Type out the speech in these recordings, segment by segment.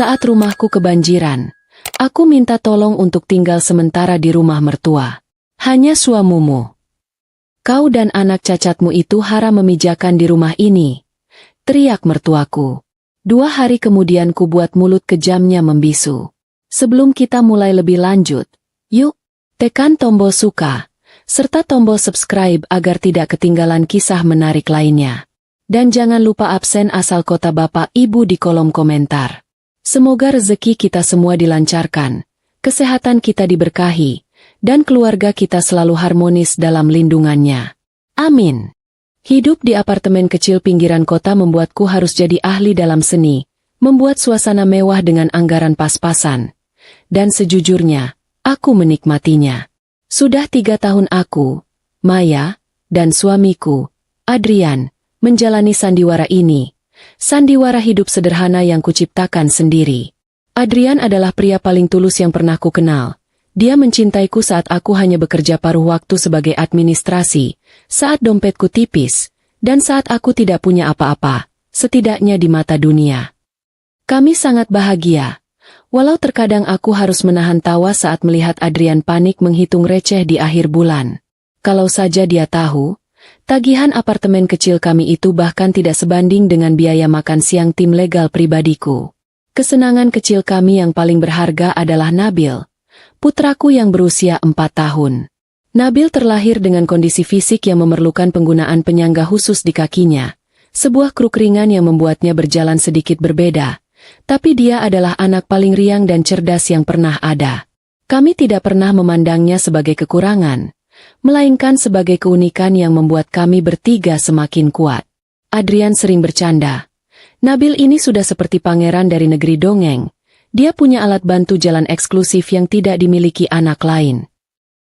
Saat rumahku kebanjiran, aku minta tolong untuk tinggal sementara di rumah mertua. Hanya suamimu. Kau dan anak cacatmu itu haram memijakan di rumah ini, teriak mertuaku. 2 hari kemudian ku buat mulut kejamnya membisu. Sebelum kita mulai lebih lanjut, yuk, tekan tombol suka, serta tombol subscribe agar tidak ketinggalan kisah menarik lainnya. Dan jangan lupa absen asal kota Bapak Ibu di kolom komentar. Semoga rezeki kita semua dilancarkan, kesehatan kita diberkahi, dan keluarga kita selalu harmonis dalam lindungannya. Amin. Hidup di apartemen kecil pinggiran kota membuatku harus jadi ahli dalam seni, membuat suasana mewah dengan anggaran pas-pasan. Dan sejujurnya, aku menikmatinya. Sudah 3 tahun aku, Maya, dan suamiku, Adrian, menjalani sandiwara ini. Sandiwara hidup sederhana yang kuciptakan sendiri. Adrian adalah pria paling tulus yang pernah ku kenal. Dia mencintaiku saat aku hanya bekerja paruh waktu sebagai administrasi, saat dompetku tipis, dan saat aku tidak punya apa-apa, setidaknya di mata dunia. Kami sangat bahagia, walau terkadang aku harus menahan tawa saat melihat Adrian panik menghitung receh di akhir bulan. Kalau saja dia tahu, tagihan apartemen kecil kami itu bahkan tidak sebanding dengan biaya makan siang tim legal pribadiku. Kesenangan kecil kami yang paling berharga adalah Nabil, putraku yang berusia 4 tahun. Nabil terlahir dengan kondisi fisik yang memerlukan penggunaan penyangga khusus di kakinya, sebuah kruk ringan yang membuatnya berjalan sedikit berbeda, tapi dia adalah anak paling riang dan cerdas yang pernah ada. Kami tidak pernah memandangnya sebagai kekurangan, melainkan sebagai keunikan yang membuat kami bertiga semakin kuat. Adrian sering bercanda, Nabil ini sudah seperti pangeran dari negeri dongeng. Dia punya alat bantu jalan eksklusif yang tidak dimiliki anak lain.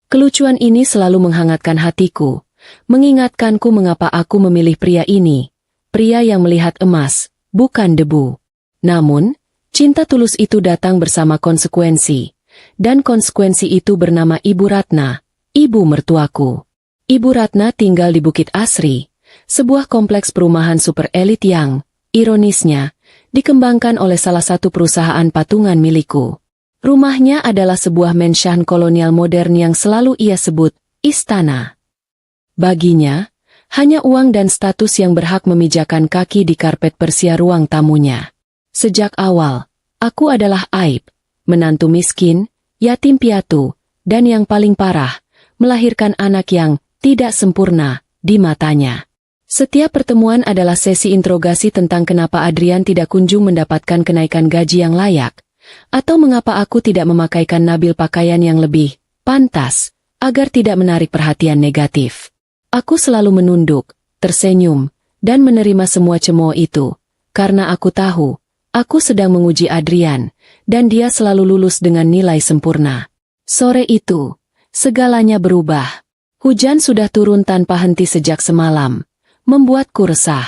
Kelucuan ini selalu menghangatkan hatiku, mengingatkanku mengapa aku memilih pria ini, pria yang melihat emas, bukan debu. Namun, cinta tulus itu datang bersama konsekuensi, dan konsekuensi itu bernama Ibu Ratna, ibu mertuaku. Ibu Ratna tinggal di Bukit Asri, sebuah kompleks perumahan super elit yang, ironisnya, dikembangkan oleh salah satu perusahaan patungan milikku. Rumahnya adalah sebuah mansion kolonial modern yang selalu ia sebut istana. Baginya, hanya uang dan status yang berhak memijakan kaki di karpet persia ruang tamunya. Sejak awal, aku adalah aib, menantu miskin, yatim piatu, dan yang paling parah, melahirkan anak yang tidak sempurna di matanya. Setiap pertemuan adalah sesi interogasi tentang kenapa Adrian tidak kunjung mendapatkan kenaikan gaji yang layak, atau mengapa aku tidak memakaikan Nabil pakaian yang lebih pantas, agar tidak menarik perhatian negatif. Aku selalu menunduk, tersenyum, dan menerima semua cemooh itu, karena aku tahu, aku sedang menguji Adrian, dan dia selalu lulus dengan nilai sempurna. Sore itu, segalanya berubah. Hujan sudah turun tanpa henti sejak semalam, membuatku resah.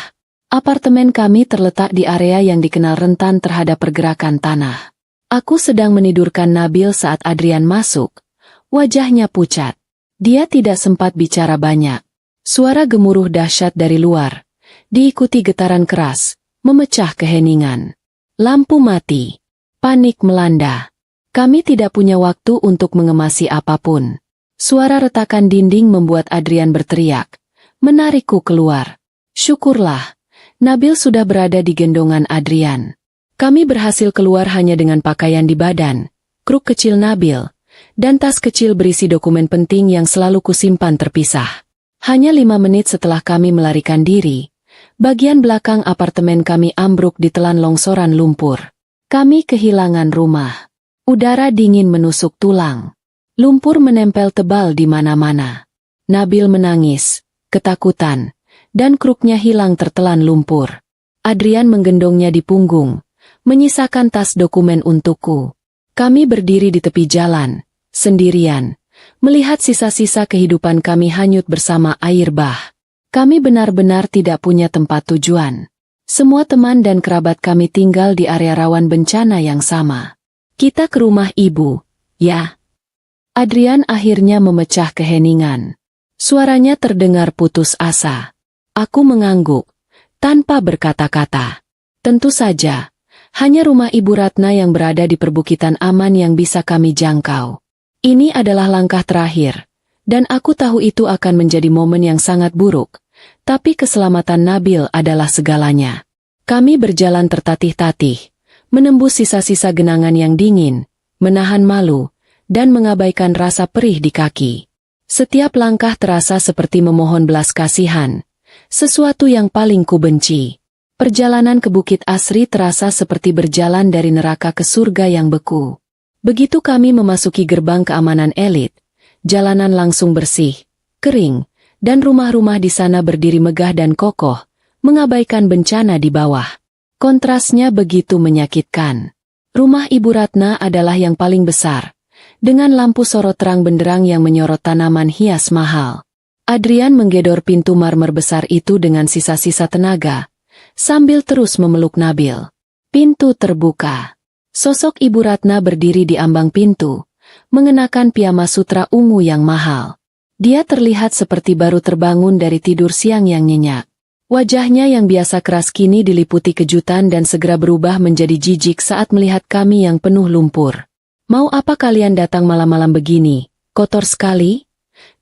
Apartemen kami terletak di area yang dikenal rentan terhadap pergerakan tanah. Aku sedang menidurkan Nabil saat Adrian masuk. Wajahnya pucat. Dia tidak sempat bicara banyak. Suara gemuruh dahsyat dari luar, diikuti getaran keras, memecah keheningan. Lampu mati. Panik melanda. Kami tidak punya waktu untuk mengemasi apapun. Suara retakan dinding membuat Adrian berteriak, menarikku keluar. Syukurlah, Nabil sudah berada di gendongan Adrian. Kami berhasil keluar hanya dengan pakaian di badan, kruk kecil Nabil, dan tas kecil berisi dokumen penting yang selalu kusimpan terpisah. Hanya 5 menit setelah kami melarikan diri, bagian belakang apartemen kami ambruk ditelan longsoran lumpur. Kami kehilangan rumah. Udara dingin menusuk tulang. Lumpur menempel tebal di mana-mana. Nabil menangis, ketakutan, dan kruknya hilang tertelan lumpur. Adrian menggendongnya di punggung, menyisakan tas dokumen untukku. Kami berdiri di tepi jalan, sendirian, melihat sisa-sisa kehidupan kami hanyut bersama air bah. Kami benar-benar tidak punya tempat tujuan. Semua teman dan kerabat kami tinggal di area rawan bencana yang sama. Kita ke rumah ibu, ya. Adrian akhirnya memecah keheningan. Suaranya terdengar putus asa. Aku mengangguk, tanpa berkata-kata. Tentu saja, Hanya rumah Ibu Ratna yang berada di perbukitan aman yang bisa kami jangkau. Ini adalah langkah terakhir, dan aku tahu itu akan menjadi momen yang sangat buruk, tapi keselamatan Nabil adalah segalanya. Kami berjalan tertatih-tatih, menembus sisa-sisa genangan yang dingin, menahan malu, dan mengabaikan rasa perih di kaki. Setiap langkah terasa seperti memohon belas kasihan, sesuatu yang paling kubenci. Perjalanan ke Bukit Asri terasa seperti berjalan dari neraka ke surga yang beku. Begitu kami memasuki gerbang keamanan elit, jalanan langsung bersih, kering, dan rumah-rumah di sana berdiri megah dan kokoh, mengabaikan bencana di bawah. Kontrasnya begitu menyakitkan. Rumah Ibu Ratna adalah yang paling besar, dengan lampu sorot terang benderang yang menyorot tanaman hias mahal. Adrian menggedor pintu marmer besar itu dengan sisa-sisa tenaga, sambil terus memeluk Nabil. Pintu terbuka. Sosok Ibu Ratna berdiri di ambang pintu, mengenakan piyama sutra ungu yang mahal. Dia terlihat seperti baru terbangun dari tidur siang yang nyenyak. Wajahnya yang biasa keras kini diliputi kejutan dan segera berubah menjadi jijik saat melihat kami yang penuh lumpur. "Mau apa kalian datang malam-malam begini? Kotor sekali?"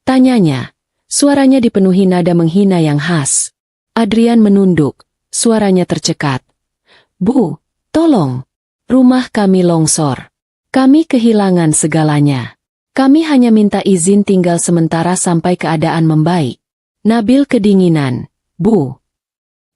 tanyanya. Suaranya dipenuhi nada menghina yang khas. Adrian menunduk, suaranya tercekat. "Bu, tolong. Rumah kami longsor. Kami kehilangan segalanya. Kami hanya minta izin tinggal sementara sampai keadaan membaik." Nabil kedinginan. "Bu."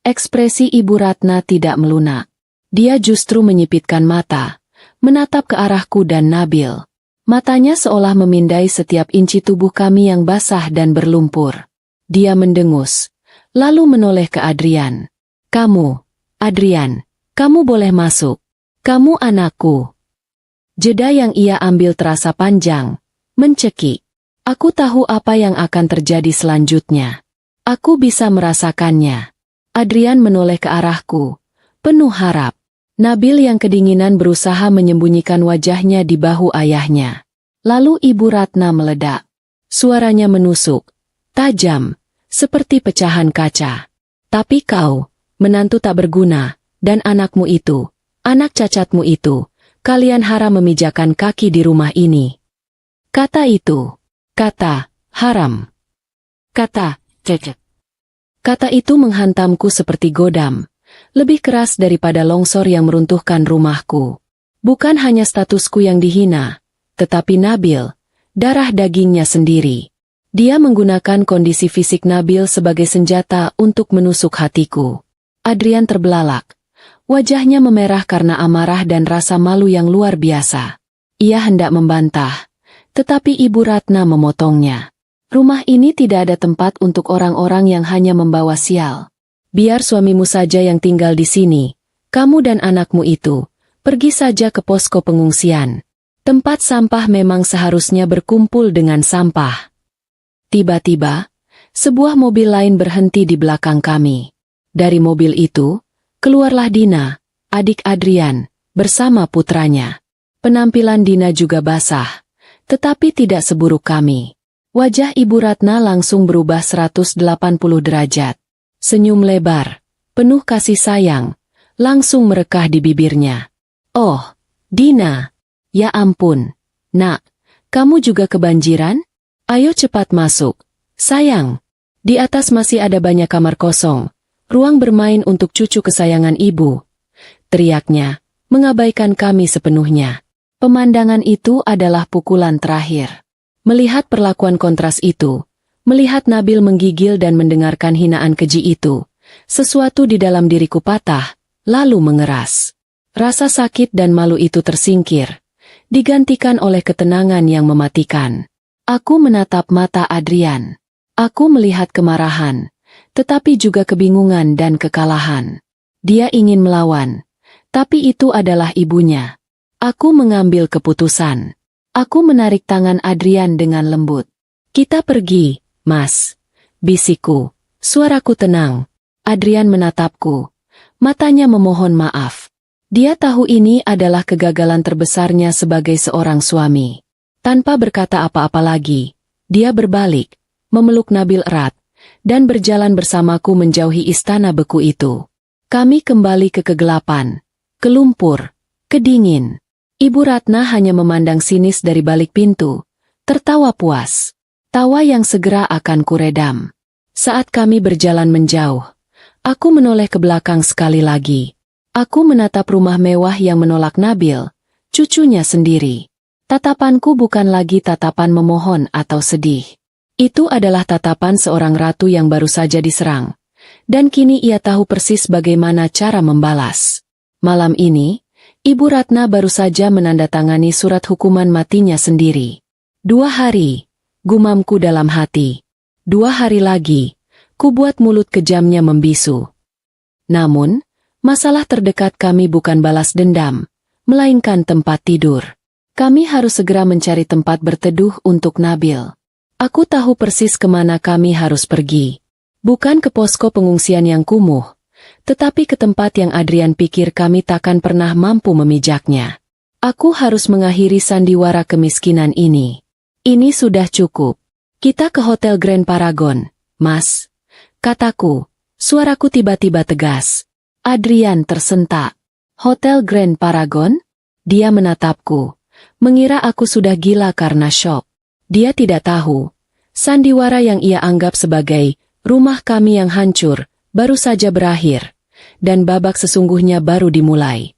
Ekspresi Ibu Ratna tidak melunak. Dia justru menyipitkan mata, menatap ke arahku dan Nabil. Matanya seolah memindai setiap inci tubuh kami yang basah dan berlumpur. Dia mendengus, lalu menoleh ke Adrian. "Kamu, Adrian, kamu boleh masuk. Kamu anakku." Jeda yang ia ambil terasa panjang, mencekik. Aku tahu apa yang akan terjadi selanjutnya. Aku bisa merasakannya. Adrian menoleh ke arahku, penuh harap. Nabil yang kedinginan berusaha menyembunyikan wajahnya di bahu ayahnya. Lalu Ibu Ratna meledak. Suaranya menusuk, tajam, seperti pecahan kaca. "Tapi kau, menantu tak berguna, dan anakmu itu, anak cacatmu itu, kalian haram memijakan kaki di rumah ini." Kata itu, kata, haram. Kata, cacat. Kata itu menghantamku seperti godam, lebih keras daripada longsor yang meruntuhkan rumahku. Bukan hanya statusku yang dihina, tetapi Nabil, darah dagingnya sendiri. Dia menggunakan kondisi fisik Nabil sebagai senjata untuk menusuk hatiku. Adrian terbelalak. Wajahnya memerah karena amarah dan rasa malu yang luar biasa. Ia hendak membantah, tetapi Ibu Ratna memotongnya. "Rumah ini tidak ada tempat untuk orang-orang yang hanya membawa sial. Biar suamimu saja yang tinggal di sini. Kamu dan anakmu itu, pergi saja ke posko pengungsian. Tempat sampah memang seharusnya berkumpul dengan sampah." Tiba-tiba, sebuah mobil lain berhenti di belakang kami. Dari mobil itu, keluarlah Dina, adik Adrian, bersama putranya. Penampilan Dina juga basah, tetapi tidak seburuk kami. Wajah Ibu Ratna langsung berubah 180 derajat. Senyum lebar, penuh kasih sayang, langsung merekah di bibirnya. "Oh, Dina. Ya ampun. Nak, kamu juga kebanjiran? Ayo cepat masuk. Sayang, di atas masih ada banyak kamar kosong. Ruang bermain untuk cucu kesayangan ibu." Teriaknya, mengabaikan kami sepenuhnya. Pemandangan itu adalah pukulan terakhir. Melihat perlakuan kontras itu, melihat Nabil menggigil dan mendengarkan hinaan keji itu, sesuatu di dalam diriku patah, lalu mengeras. Rasa sakit dan malu itu tersingkir, digantikan oleh ketenangan yang mematikan. Aku menatap mata Adrian. Aku melihat kemarahan, tetapi juga kebingungan dan kekalahan. Dia ingin melawan, tapi itu adalah ibunya. Aku mengambil keputusan. Aku menarik tangan Adrian dengan lembut. "Kita pergi, Mas," bisikku. Suaraku tenang. Adrian menatapku. Matanya memohon maaf. Dia tahu ini adalah kegagalan terbesarnya sebagai seorang suami. Tanpa berkata apa-apa lagi, dia berbalik, memeluk Nabil erat, dan berjalan bersamaku menjauhi istana beku itu. Kami kembali ke kegelapan. ke lumpur, ke dingin. Ibu Ratna hanya memandang sinis dari balik pintu, tertawa puas. Tawa yang segera akan kuredam. Saat kami berjalan menjauh, aku menoleh ke belakang sekali lagi. Aku menatap rumah mewah yang menolak Nabil, cucunya sendiri. Tatapanku bukan lagi tatapan memohon atau sedih. Itu adalah tatapan seorang ratu yang baru saja diserang. Dan kini ia tahu persis bagaimana cara membalas. Malam ini, Ibu Ratna baru saja menandatangani surat hukuman matinya sendiri. 2 hari, gumamku dalam hati. 2 hari lagi, ku buat mulut kejamnya membisu. Namun, masalah terdekat kami bukan balas dendam, melainkan tempat tidur. Kami harus segera mencari tempat berteduh untuk Nabil. Aku tahu persis kemana kami harus pergi. Bukan ke posko pengungsian yang kumuh, tetapi ke tempat yang Adrian pikir kami takkan pernah mampu memijaknya. Aku harus mengakhiri sandiwara kemiskinan ini. Ini sudah cukup. Kita ke Hotel Grand Paragon, Mas. Kataku, suaraku tiba-tiba tegas. Adrian tersentak. Hotel Grand Paragon? Dia menatapku. Mengira aku sudah gila karena syok. Dia tidak tahu. Sandiwara yang ia anggap sebagai rumah kami yang hancur, baru saja berakhir. Dan babak sesungguhnya baru dimulai.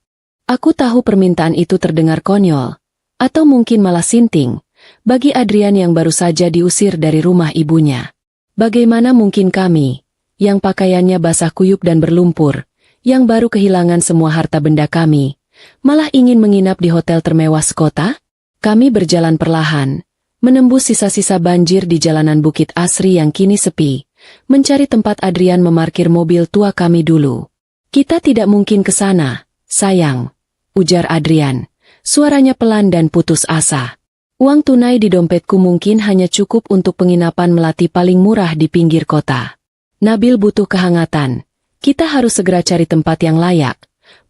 Aku tahu permintaan itu terdengar konyol. Atau mungkin malah sinting. Bagi Adrian yang baru saja diusir dari rumah ibunya. Bagaimana mungkin kami, yang pakaiannya basah kuyup dan berlumpur, yang baru kehilangan semua harta benda kami, malah ingin menginap di hotel termewah sekota? Kami berjalan perlahan, menembus sisa-sisa banjir di jalanan Bukit Asri yang kini sepi, mencari tempat Adrian memarkir mobil tua kami dulu. Kita tidak mungkin ke sana, sayang, ujar Adrian, suaranya pelan dan putus asa. Uang tunai di dompetku mungkin hanya cukup untuk penginapan melati paling murah di pinggir kota. Nabil butuh kehangatan. Kita harus segera cari tempat yang layak.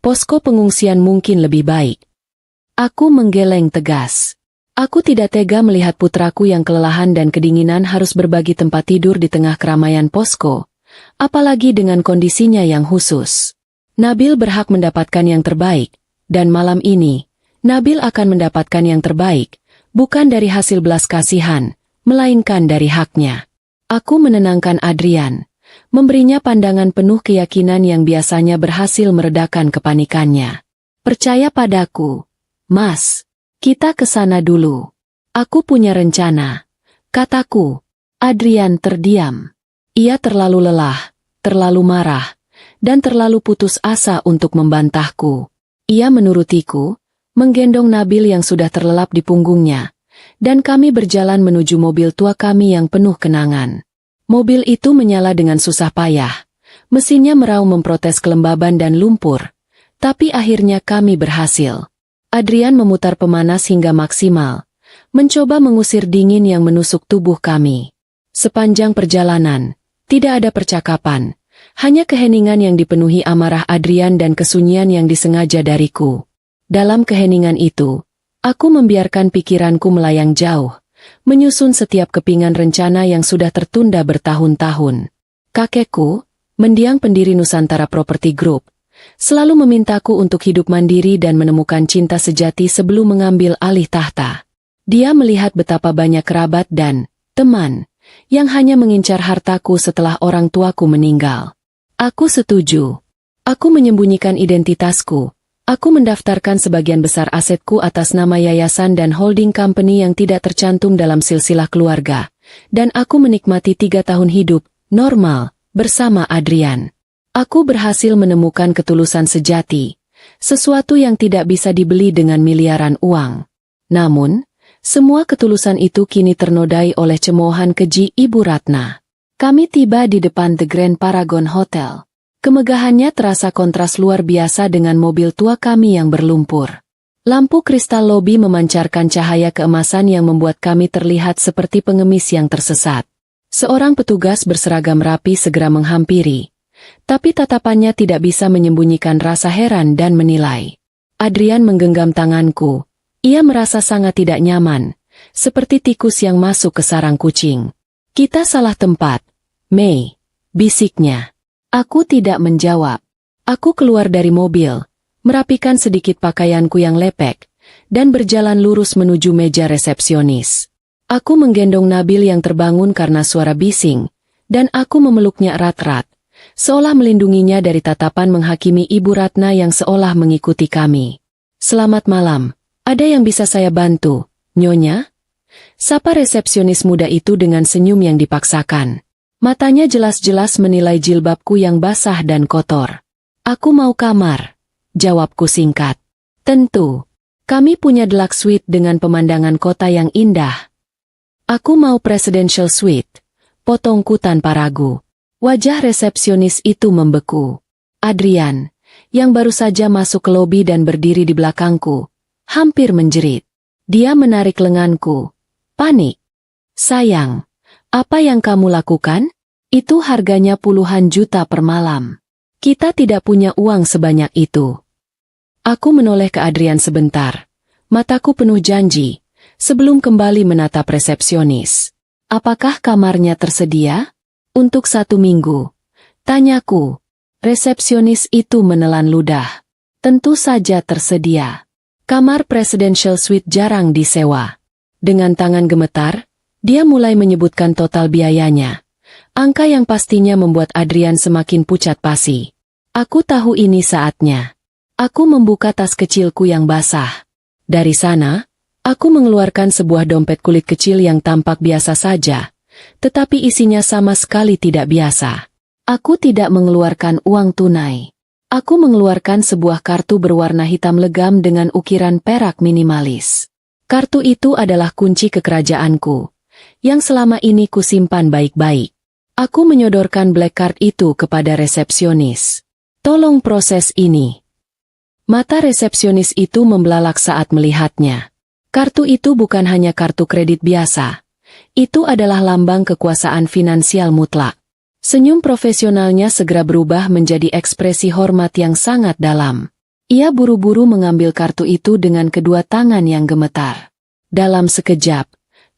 Posko pengungsian mungkin lebih baik. Aku menggeleng tegas. Aku tidak tega melihat putraku yang kelelahan dan kedinginan harus berbagi tempat tidur di tengah keramaian posko. Apalagi dengan kondisinya yang khusus. Nabil berhak mendapatkan yang terbaik. Dan malam ini, Nabil akan mendapatkan yang terbaik. Bukan dari hasil belas kasihan, melainkan dari haknya. Aku menenangkan Adrian, memberinya pandangan penuh keyakinan yang biasanya berhasil meredakan kepanikannya. Percaya padaku, Mas, kita ke sana dulu. Aku punya rencana, kataku. Adrian terdiam. Ia terlalu lelah, terlalu marah, dan terlalu putus asa untuk membantahku. Ia menurutiku, menggendong Nabil yang sudah terlelap di punggungnya, dan kami berjalan menuju mobil tua kami yang penuh kenangan. Mobil itu menyala dengan susah payah. Mesinnya meraung memprotes kelembaban dan lumpur. Tapi akhirnya kami berhasil. Adrian memutar pemanas hingga maksimal, mencoba mengusir dingin yang menusuk tubuh kami. Sepanjang perjalanan, tidak ada percakapan, hanya keheningan yang dipenuhi amarah Adrian dan kesunyian yang disengaja dariku. Dalam keheningan itu, aku membiarkan pikiranku melayang jauh, menyusun setiap kepingan rencana yang sudah tertunda bertahun-tahun. Kakekku, mendiang pendiri Nusantara Property Group, selalu memintaku untuk hidup mandiri dan menemukan cinta sejati sebelum mengambil alih tahta. Dia melihat betapa banyak kerabat dan teman yang hanya mengincar hartaku setelah orang tuaku meninggal. Aku setuju. Aku menyembunyikan identitasku. Aku mendaftarkan sebagian besar asetku atas nama yayasan dan holding company yang tidak tercantum dalam silsilah keluarga. Dan aku menikmati 3 tahun hidup, normal, bersama Adrian. Aku berhasil menemukan ketulusan sejati, sesuatu yang tidak bisa dibeli dengan miliaran uang. Namun, semua ketulusan itu kini ternodai oleh cemoohan keji Ibu Ratna. Kami tiba di depan The Grand Paragon Hotel. Kemegahannya terasa kontras luar biasa dengan mobil tua kami yang berlumpur. Lampu kristal lobi memancarkan cahaya keemasan yang membuat kami terlihat seperti pengemis yang tersesat. Seorang petugas berseragam rapi segera menghampiri. Tapi tatapannya tidak bisa menyembunyikan rasa heran dan menilai. Adrian menggenggam tanganku. Ia merasa sangat tidak nyaman, seperti tikus yang masuk ke sarang kucing. Kita salah tempat, Mei, bisiknya. Aku tidak menjawab. Aku keluar dari mobil, merapikan sedikit pakaianku yang lepek, dan berjalan lurus menuju meja resepsionis. Aku menggendong Nabil yang terbangun karena suara bising, dan aku memeluknya erat-erat, seolah melindunginya dari tatapan menghakimi Ibu Ratna yang seolah mengikuti kami. "Selamat malam, ada yang bisa saya bantu, Nyonya?" Sapa resepsionis muda itu dengan senyum yang dipaksakan. Matanya jelas-jelas menilai jilbabku yang basah dan kotor. "Aku mau kamar," jawabku singkat. "Tentu. Kami punya deluxe suite dengan pemandangan kota yang indah." "Aku mau presidential suite," potongku tanpa ragu. Wajah resepsionis itu membeku. Adrian, yang baru saja masuk ke lobi dan berdiri di belakangku, hampir menjerit. Dia menarik lenganku. "Panik. Sayang, apa yang kamu lakukan? Itu harganya puluhan juta per malam. Kita tidak punya uang sebanyak itu." Aku menoleh ke Adrian sebentar. Mataku penuh janji, sebelum kembali menatap resepsionis. "Apakah kamarnya tersedia?" "Untuk 1 minggu," tanyaku. Resepsionis itu menelan ludah. "Tentu saja tersedia. Kamar presidential suite jarang disewa." Dengan tangan gemetar, dia mulai menyebutkan total biayanya. Angka yang pastinya membuat Adrian semakin pucat pasi. Aku tahu ini saatnya. Aku membuka tas kecilku yang basah. Dari sana, aku mengeluarkan sebuah dompet kulit kecil yang tampak biasa saja, tetapi isinya sama sekali tidak biasa. Aku tidak mengeluarkan uang tunai. Aku mengeluarkan sebuah kartu berwarna hitam legam dengan ukiran perak minimalis. Kartu itu adalah kunci kekerajaanku, yang selama ini kusimpan baik-baik. Aku menyodorkan black card itu kepada resepsionis. "Tolong proses ini." Mata resepsionis itu membelalak saat melihatnya. Kartu itu bukan hanya kartu kredit biasa. Itu adalah lambang kekuasaan finansial mutlak. Senyum profesionalnya segera berubah menjadi ekspresi hormat yang sangat dalam. Ia buru-buru mengambil kartu itu dengan kedua tangan yang gemetar. Dalam sekejap,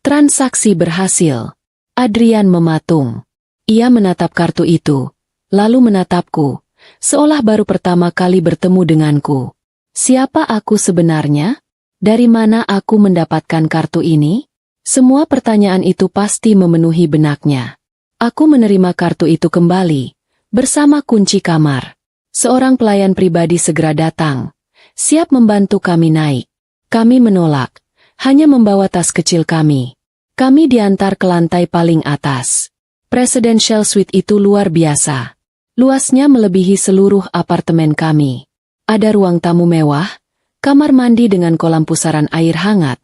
transaksi berhasil. Adrian mematung. Ia menatap kartu itu, lalu menatapku, seolah baru pertama kali bertemu denganku. Siapa aku sebenarnya? Dari mana aku mendapatkan kartu ini? Semua pertanyaan itu pasti memenuhi benaknya. Aku menerima kartu itu kembali, bersama kunci kamar. Seorang pelayan pribadi segera datang, siap membantu kami naik. Kami menolak, hanya membawa tas kecil kami. Kami diantar ke lantai paling atas. Presidential suite itu luar biasa. Luasnya melebihi seluruh apartemen kami. Ada ruang tamu mewah, kamar mandi dengan kolam pusaran air hangat,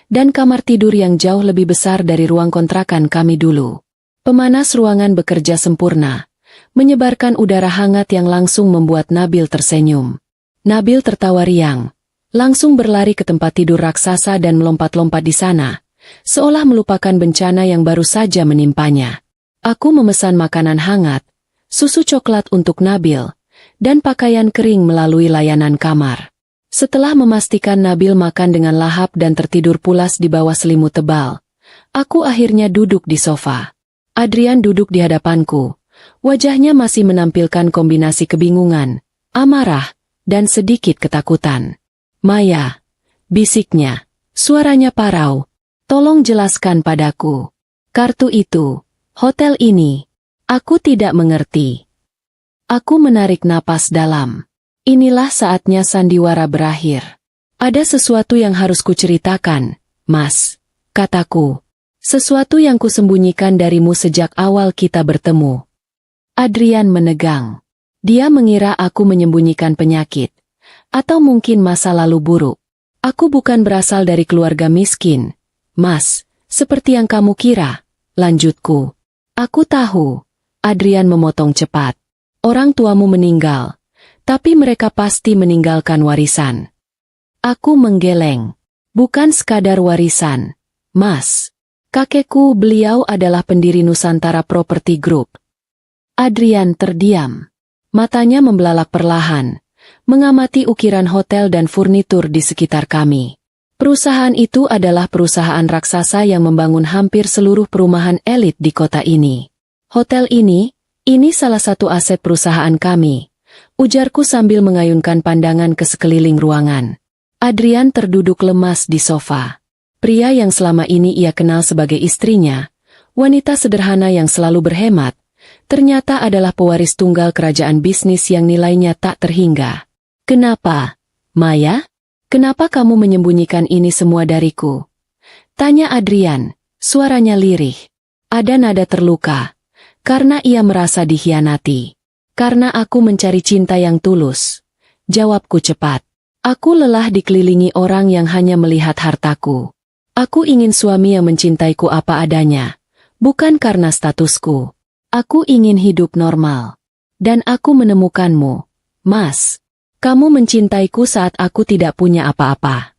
dan kamar tidur yang jauh lebih besar dari ruang kontrakan kami dulu. Pemanas ruangan bekerja sempurna, menyebarkan udara hangat yang langsung membuat Nabil tersenyum. Nabil tertawa riang, langsung berlari ke tempat tidur raksasa dan melompat-lompat di sana, seolah melupakan bencana yang baru saja menimpanya. Aku memesan makanan hangat, susu coklat untuk Nabil, dan pakaian kering melalui layanan kamar. Setelah memastikan Nabil makan dengan lahap dan tertidur pulas di bawah selimut tebal, aku akhirnya duduk di sofa. Adrian duduk di hadapanku. Wajahnya masih menampilkan kombinasi kebingungan, amarah, dan sedikit ketakutan. "Maya," bisiknya, suaranya parau, "tolong jelaskan padaku. Kartu itu, hotel ini, aku tidak mengerti." Aku menarik napas dalam. Inilah saatnya sandiwara berakhir. "Ada sesuatu yang harus kuceritakan, Mas," kataku. "Sesuatu yang kusembunyikan darimu sejak awal kita bertemu." Adrian menegang. Dia mengira aku menyembunyikan penyakit, atau mungkin masa lalu buruk. "Aku bukan berasal dari keluarga miskin, Mas, seperti yang kamu kira," lanjutku. "Aku tahu," Adrian memotong cepat. "Orang tuamu meninggal, tapi mereka pasti meninggalkan warisan." Aku menggeleng. "Bukan sekadar warisan, Mas. Kakekku, beliau adalah pendiri Nusantara Property Group." Adrian terdiam. Matanya membelalak perlahan, mengamati ukiran hotel dan furnitur di sekitar kami. Perusahaan itu adalah perusahaan raksasa yang membangun hampir seluruh perumahan elit di kota ini. Hotel ini salah satu aset perusahaan kami, ujarku sambil mengayunkan pandangan ke sekeliling ruangan. Adrian terduduk lemas di sofa. Pria yang selama ini ia kenal sebagai istrinya, wanita sederhana yang selalu berhemat, ternyata adalah pewaris tunggal kerajaan bisnis yang nilainya tak terhingga. "Kenapa, Maya? Kenapa kamu menyembunyikan ini semua dariku?" tanya Adrian, suaranya lirih. Ada nada terluka, karena ia merasa dikhianati. "Karena aku mencari cinta yang tulus," jawabku cepat. "Aku lelah dikelilingi orang yang hanya melihat hartaku. Aku ingin suami yang mencintaiku apa adanya, bukan karena statusku. Aku ingin hidup normal. Dan aku menemukanmu, Mas. Kamu mencintaiku saat aku tidak punya apa-apa."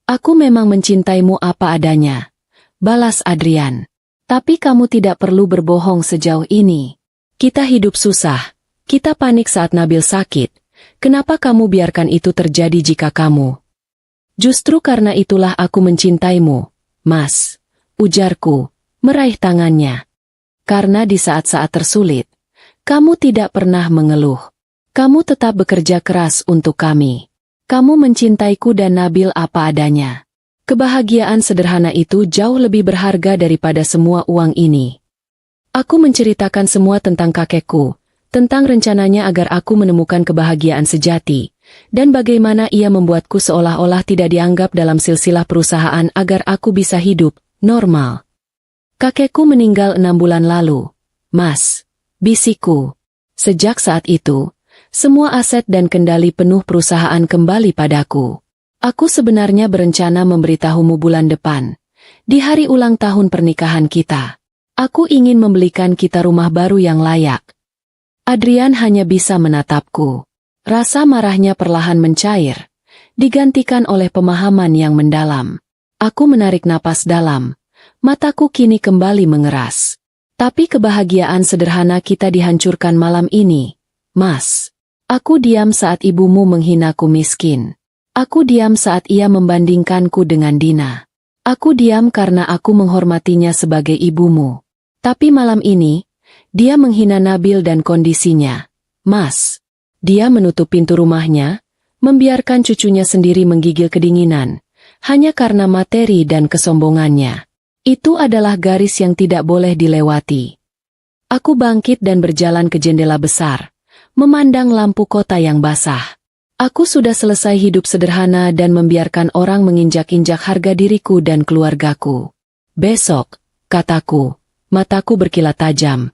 "Aku memang mencintaimu apa adanya," balas Adrian. "Tapi kamu tidak perlu berbohong sejauh ini. Kita hidup susah, kita panik saat Nabil sakit. Kenapa kamu biarkan itu terjadi jika kamu?" "Justru karena itulah aku mencintaimu, Mas," ujarku, meraih tangannya. "Karena di saat-saat tersulit, kamu tidak pernah mengeluh. Kamu tetap bekerja keras untuk kami. Kamu mencintaiku dan Nabil apa adanya. Kebahagiaan sederhana itu jauh lebih berharga daripada semua uang ini." Aku menceritakan semua tentang kakekku, tentang rencananya agar aku menemukan kebahagiaan sejati, dan bagaimana ia membuatku seolah-olah tidak dianggap dalam silsilah perusahaan agar aku bisa hidup normal. "Kakekku meninggal 6 bulan lalu, Mas," bisikku. "Sejak saat itu, semua aset dan kendali penuh perusahaan kembali padaku. Aku sebenarnya berencana memberitahumu bulan depan, di hari ulang tahun pernikahan kita. Aku ingin membelikan kita rumah baru yang layak." Adrian hanya bisa menatapku. Rasa marahnya perlahan mencair, digantikan oleh pemahaman yang mendalam. Aku menarik napas dalam, mataku kini kembali mengeras. "Tapi kebahagiaan sederhana kita dihancurkan malam ini, Mas. Aku diam saat ibumu menghinaku miskin. Aku diam saat ia membandingkanku dengan Dina. Aku diam karena aku menghormatinya sebagai ibumu. Tapi malam ini, dia menghina Nabil dan kondisinya, Mas. Dia menutup pintu rumahnya, membiarkan cucunya sendiri menggigil kedinginan, hanya karena materi dan kesombongannya. Itu adalah garis yang tidak boleh dilewati." Aku bangkit dan berjalan ke jendela besar, memandang lampu kota yang basah. Aku sudah selesai hidup sederhana dan membiarkan orang menginjak-injak harga diriku dan keluargaku. "Besok," kataku, mataku berkilat tajam,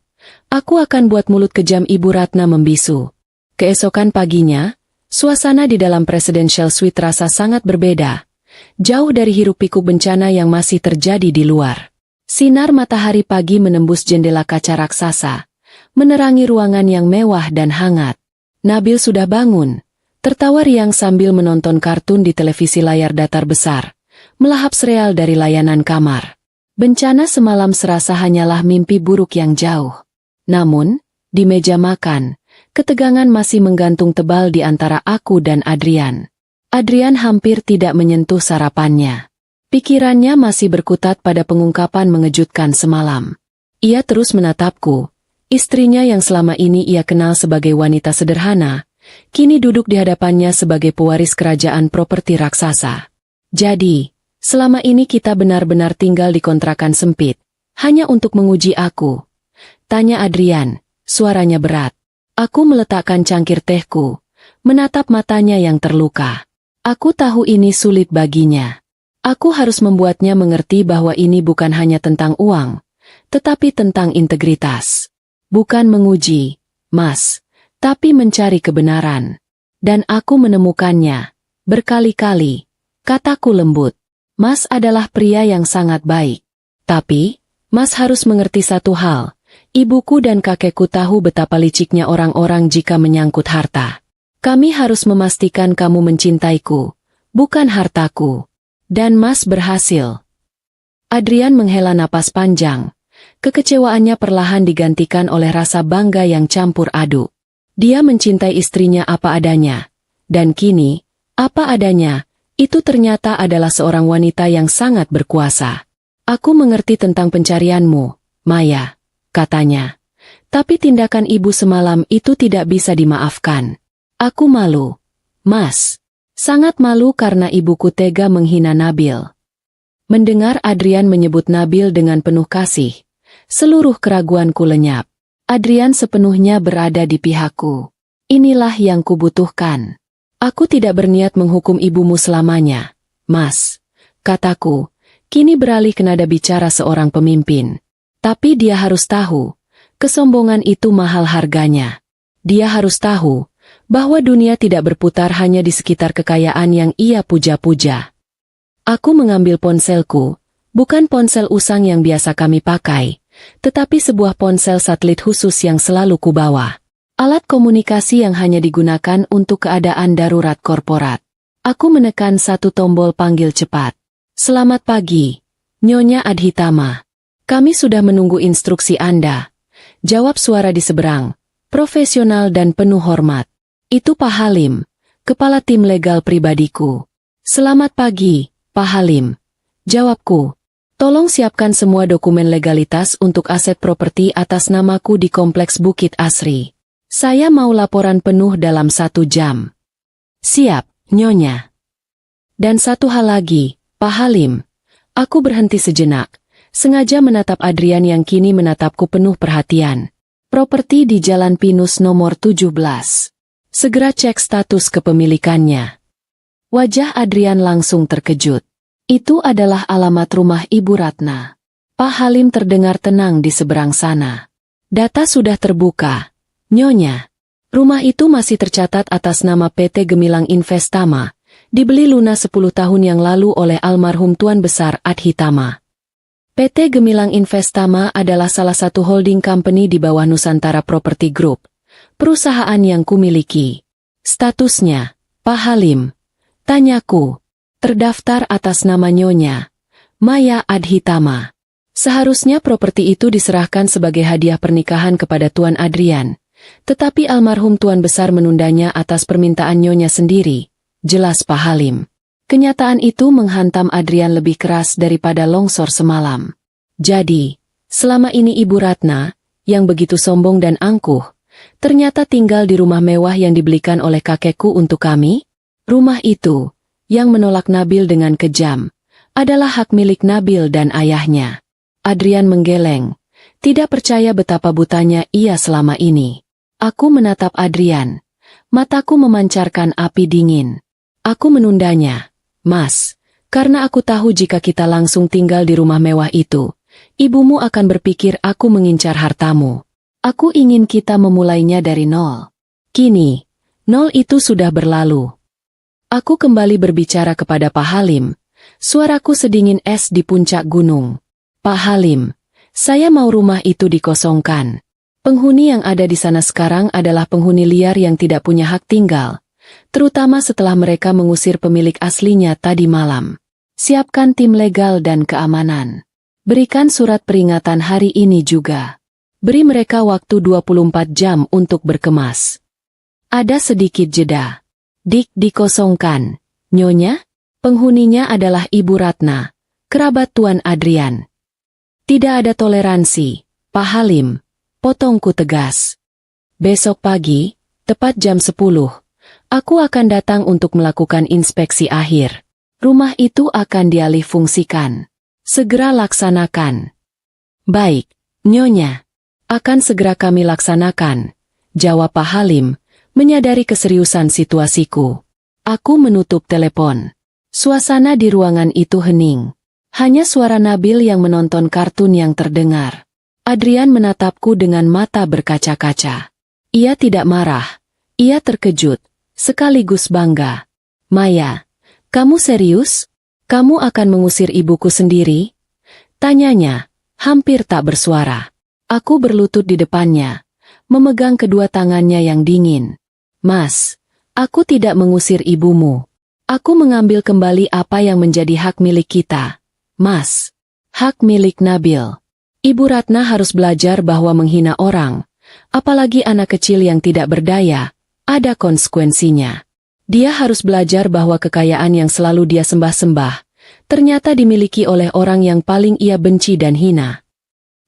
"aku akan buat mulut kejam Ibu Ratna membisu." Keesokan paginya, suasana di dalam Presidential Suite terasa sangat berbeda, jauh dari hiruk-pikuk bencana yang masih terjadi di luar. Sinar matahari pagi menembus jendela kaca raksasa, menerangi ruangan yang mewah dan hangat. Nabil sudah bangun, tertawa riang sambil menonton kartun di televisi layar datar besar, melahap sereal dari layanan kamar. Bencana semalam serasa hanyalah mimpi buruk yang jauh. Namun, di meja makan, ketegangan masih menggantung tebal di antara aku dan Adrian. Adrian hampir tidak menyentuh sarapannya. Pikirannya masih berkutat pada pengungkapan mengejutkan semalam. Ia terus menatapku, istrinya yang selama ini ia kenal sebagai wanita sederhana, kini duduk di hadapannya sebagai pewaris kerajaan properti raksasa. "Jadi, selama ini kita benar-benar tinggal di kontrakan sempit, hanya untuk menguji aku?" tanya Adrian, suaranya berat. Aku meletakkan cangkir tehku, menatap matanya yang terluka. Aku tahu ini sulit baginya. Aku harus membuatnya mengerti bahwa ini bukan hanya tentang uang, tetapi tentang integritas. Bukan menguji, Mas, tapi mencari kebenaran. Dan aku menemukannya, berkali-kali. Kataku lembut, Mas adalah pria yang sangat baik. Tapi, Mas harus mengerti satu hal, ibuku dan kakekku tahu betapa liciknya orang-orang jika menyangkut harta. Kami harus memastikan kamu mencintaiku, bukan hartaku. Dan Mas berhasil. Adrian menghela napas panjang. Kekecewaannya perlahan digantikan oleh rasa bangga yang campur aduk. Dia mencintai istrinya apa adanya. Dan kini, apa adanya, itu ternyata adalah seorang wanita yang sangat berkuasa. Aku mengerti tentang pencarianmu, Maya, katanya. Tapi tindakan ibu semalam itu tidak bisa dimaafkan. Aku malu, Mas. Sangat malu karena ibuku tega menghina Nabil. Mendengar Adrian menyebut Nabil dengan penuh kasih, seluruh keraguanku lenyap. Adrian sepenuhnya berada di pihakku. Inilah yang kubutuhkan. Aku tidak berniat menghukum ibumu selamanya, Mas. Kataku, kini beralih ke nada bicara seorang pemimpin. Tapi dia harus tahu, kesombongan itu mahal harganya. Dia harus tahu bahwa dunia tidak berputar hanya di sekitar kekayaan yang ia puja-puja. Aku mengambil ponselku, bukan ponsel usang yang biasa kami pakai, tetapi sebuah ponsel satelit khusus yang selalu kubawa. Alat komunikasi yang hanya digunakan untuk keadaan darurat korporat. Aku menekan satu tombol panggil cepat. Selamat pagi, Nyonya Adhitama. Kami sudah menunggu instruksi Anda. Jawab suara di seberang, profesional dan penuh hormat. Itu Pak Halim, kepala tim legal pribadiku. Selamat pagi, Pak Halim. Jawabku. Tolong siapkan semua dokumen legalitas untuk aset properti atas namaku di Kompleks Bukit Asri. Saya mau laporan penuh dalam 1 jam. Siap, Nyonya. Dan satu hal lagi, Pak Halim. Aku berhenti sejenak, sengaja menatap Adrian yang kini menatapku penuh perhatian. Properti di Jalan Pinus nomor 17. Segera cek status kepemilikannya. Wajah Adrian langsung terkejut. Itu adalah alamat rumah Ibu Ratna. Pak Halim terdengar tenang di seberang sana. Data sudah terbuka, Nyonya. Rumah itu masih tercatat atas nama PT Gemilang Investama, dibeli lunas 10 tahun yang lalu oleh almarhum Tuan Besar Adhitama. PT Gemilang Investama adalah salah satu holding company di bawah Nusantara Property Group, perusahaan yang kumiliki. Statusnya, Pak Halim, tanyaku, terdaftar atas nama Nyonya Maya Adhitama. Seharusnya properti itu diserahkan sebagai hadiah pernikahan kepada Tuan Adrian, tetapi almarhum Tuan Besar menundanya atas permintaan Nyonya sendiri, jelas Pak Halim. Kenyataan itu menghantam Adrian lebih keras daripada longsor semalam. Jadi, selama ini Ibu Ratna, yang begitu sombong dan angkuh, ternyata tinggal di rumah mewah yang dibelikan oleh kakekku untuk kami? Rumah itu, yang menolak Nabil dengan kejam, adalah hak milik Nabil dan ayahnya. Adrian menggeleng, tidak percaya betapa butanya ia selama ini. Aku menatap Adrian, mataku memancarkan api dingin. Aku menundanya. Mas, karena aku tahu jika kita langsung tinggal di rumah mewah itu, ibumu akan berpikir aku mengincar hartamu. Aku ingin kita memulainya dari nol. Kini, nol itu sudah berlalu. Aku kembali berbicara kepada Pak Halim, suaraku sedingin es di puncak gunung. Pak Halim, saya mau rumah itu dikosongkan. Penghuni yang ada di sana sekarang adalah penghuni liar yang tidak punya hak tinggal, terutama setelah mereka mengusir pemilik aslinya tadi malam. Siapkan tim legal dan keamanan. Berikan surat peringatan hari ini juga. Beri mereka waktu 24 jam untuk berkemas. Ada sedikit jeda. Dikosongkan, Nyonya? Penghuninya adalah Ibu Ratna, kerabat Tuan Adrian. Tidak ada toleransi, Pak Halim, potongku tegas. Besok pagi, tepat jam 10. Aku akan datang untuk melakukan inspeksi akhir. Rumah itu akan dialih fungsikan. Segera laksanakan. Baik, Nyonya. Akan segera kami laksanakan, jawab Pak Halim, menyadari keseriusan situasiku. Aku menutup telepon. Suasana di ruangan itu hening. Hanya suara Nabil yang menonton kartun yang terdengar. Adrian menatapku dengan mata berkaca-kaca. Ia tidak marah. Ia terkejut. Sekaligus bangga. Maya, kamu serius? Kamu akan mengusir ibuku sendiri? Tanyanya, hampir tak bersuara. Aku berlutut di depannya, memegang kedua tangannya yang dingin. Mas, aku tidak mengusir ibumu. Aku mengambil kembali apa yang menjadi hak milik kita. Mas, hak milik Nabil. Ibu Ratna harus belajar bahwa menghina orang, apalagi anak kecil yang tidak berdaya, ada konsekuensinya. Dia harus belajar bahwa kekayaan yang selalu dia sembah-sembah, ternyata dimiliki oleh orang yang paling ia benci dan hina.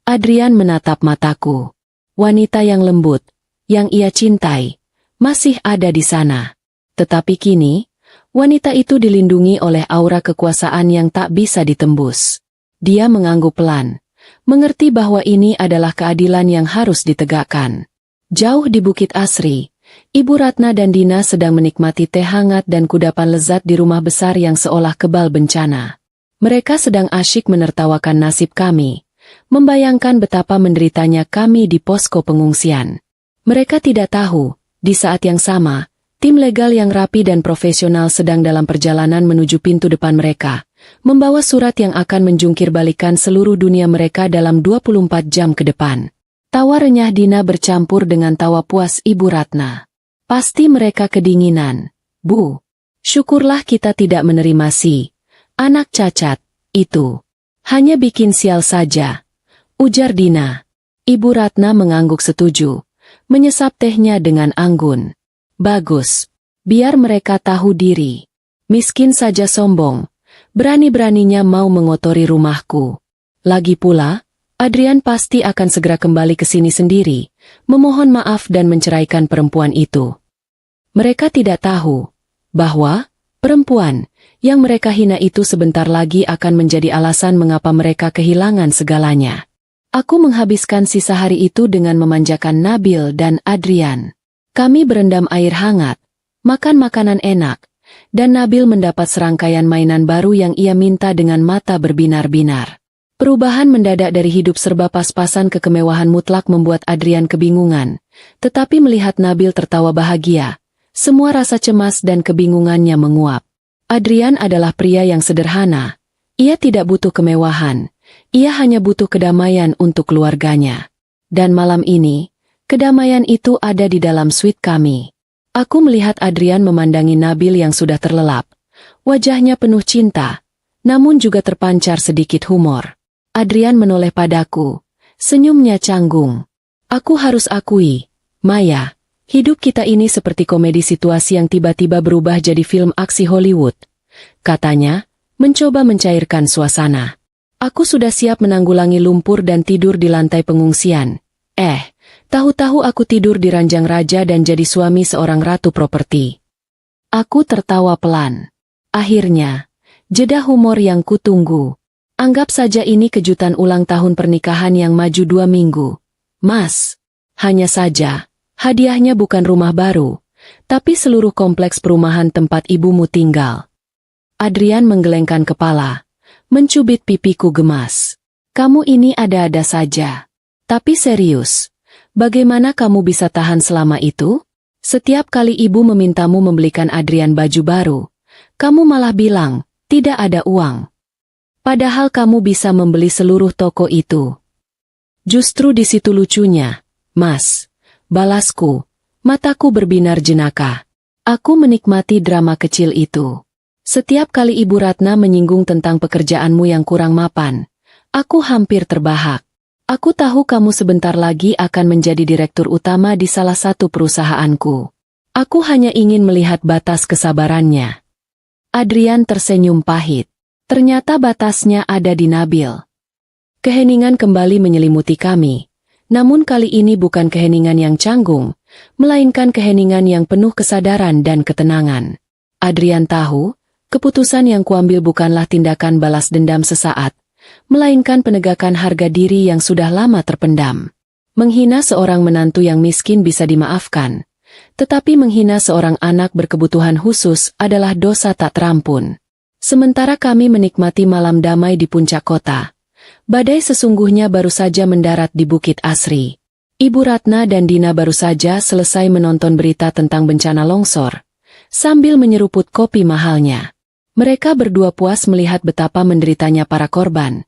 Adrian menatap mataku. wanita yang lembut, yang ia cintai, masih ada di sana. Tetapi kini, wanita itu dilindungi oleh aura kekuasaan yang tak bisa ditembus. Dia mengangguk pelan, mengerti bahwa ini adalah keadilan yang harus ditegakkan. Jauh di Bukit Asri, Ibu Ratna dan Dina sedang menikmati teh hangat dan kudapan lezat di rumah besar yang seolah kebal bencana. Mereka sedang asyik menertawakan nasib kami, membayangkan betapa menderitanya kami di posko pengungsian. Mereka tidak tahu, di saat yang sama, tim legal yang rapi dan profesional sedang dalam perjalanan menuju pintu depan mereka, membawa surat yang akan menjungkir balikan seluruh dunia mereka dalam 24 jam ke depan. Tawa renyah Dina bercampur dengan tawa puas Ibu Ratna. Pasti mereka kedinginan, Bu. Syukurlah kita tidak menerima si anak cacat itu. Hanya bikin sial saja, ujar Dina. Ibu Ratna mengangguk setuju, menyesap tehnya dengan anggun. Bagus, biar mereka tahu diri. Miskin saja sombong, berani-beraninya mau mengotori rumahku. Lagi pula, Adrian pasti akan segera kembali ke sini sendiri, memohon maaf dan menceraikan perempuan itu. Mereka tidak tahu bahwa perempuan yang mereka hina itu sebentar lagi akan menjadi alasan mengapa mereka kehilangan segalanya. Aku menghabiskan sisa hari itu dengan memanjakan Nabil dan Adrian. Kami berendam air hangat, makan makanan enak, dan Nabil mendapat serangkaian mainan baru yang ia minta dengan mata berbinar-binar. Perubahan mendadak dari hidup serba pas-pasan ke kemewahan mutlak membuat Adrian kebingungan, tetapi melihat Nabil tertawa bahagia, semua rasa cemas dan kebingungannya menguap. Adrian adalah pria yang sederhana, ia tidak butuh kemewahan, ia hanya butuh kedamaian untuk keluarganya. Dan malam ini, kedamaian itu ada di dalam suite kami. Aku melihat Adrian memandangi Nabil yang sudah terlelap, wajahnya penuh cinta, namun juga terpancar sedikit humor. Adrian menoleh padaku, senyumnya canggung. Aku harus akui, Maya, hidup kita ini seperti komedi situasi yang tiba-tiba berubah jadi film aksi Hollywood. Katanya, mencoba mencairkan suasana. Aku sudah siap menanggulangi lumpur dan tidur di lantai pengungsian. Tahu-tahu aku tidur di ranjang raja dan jadi suami seorang ratu properti. Aku tertawa pelan. Akhirnya, jeda humor yang kutunggu. Anggap saja ini kejutan ulang tahun pernikahan yang maju 2 minggu. Mas, hanya saja, hadiahnya bukan rumah baru, tapi seluruh kompleks perumahan tempat ibumu tinggal. Adrian menggelengkan kepala, mencubit pipiku gemas. Kamu ini ada-ada saja. Tapi serius, bagaimana kamu bisa tahan selama itu? Setiap kali ibu memintamu membelikan Adrian baju baru, kamu malah bilang, tidak ada uang. Padahal kamu bisa membeli seluruh toko itu. Justru di situ lucunya, Mas. Balasku, mataku berbinar jenaka. Aku menikmati drama kecil itu. Setiap kali Ibu Ratna menyinggung tentang pekerjaanmu yang kurang mapan, aku hampir terbahak. Aku tahu kamu sebentar lagi akan menjadi direktur utama di salah satu perusahaanku. Aku hanya ingin melihat batas kesabarannya. Adrian tersenyum pahit. Ternyata batasnya ada di Nabil. Keheningan kembali menyelimuti kami, namun kali ini bukan keheningan yang canggung, melainkan keheningan yang penuh kesadaran dan ketenangan. Adrian tahu, keputusan yang kuambil bukanlah tindakan balas dendam sesaat, melainkan penegakan harga diri yang sudah lama terpendam. Menghina seorang menantu yang miskin bisa dimaafkan, tetapi menghina seorang anak berkebutuhan khusus adalah dosa tak terampun. Sementara kami menikmati malam damai di puncak kota, badai sesungguhnya baru saja mendarat di Bukit Asri. Ibu Ratna dan Dina baru saja selesai menonton berita tentang bencana longsor, sambil menyeruput kopi mahalnya. Mereka berdua puas melihat betapa menderitanya para korban,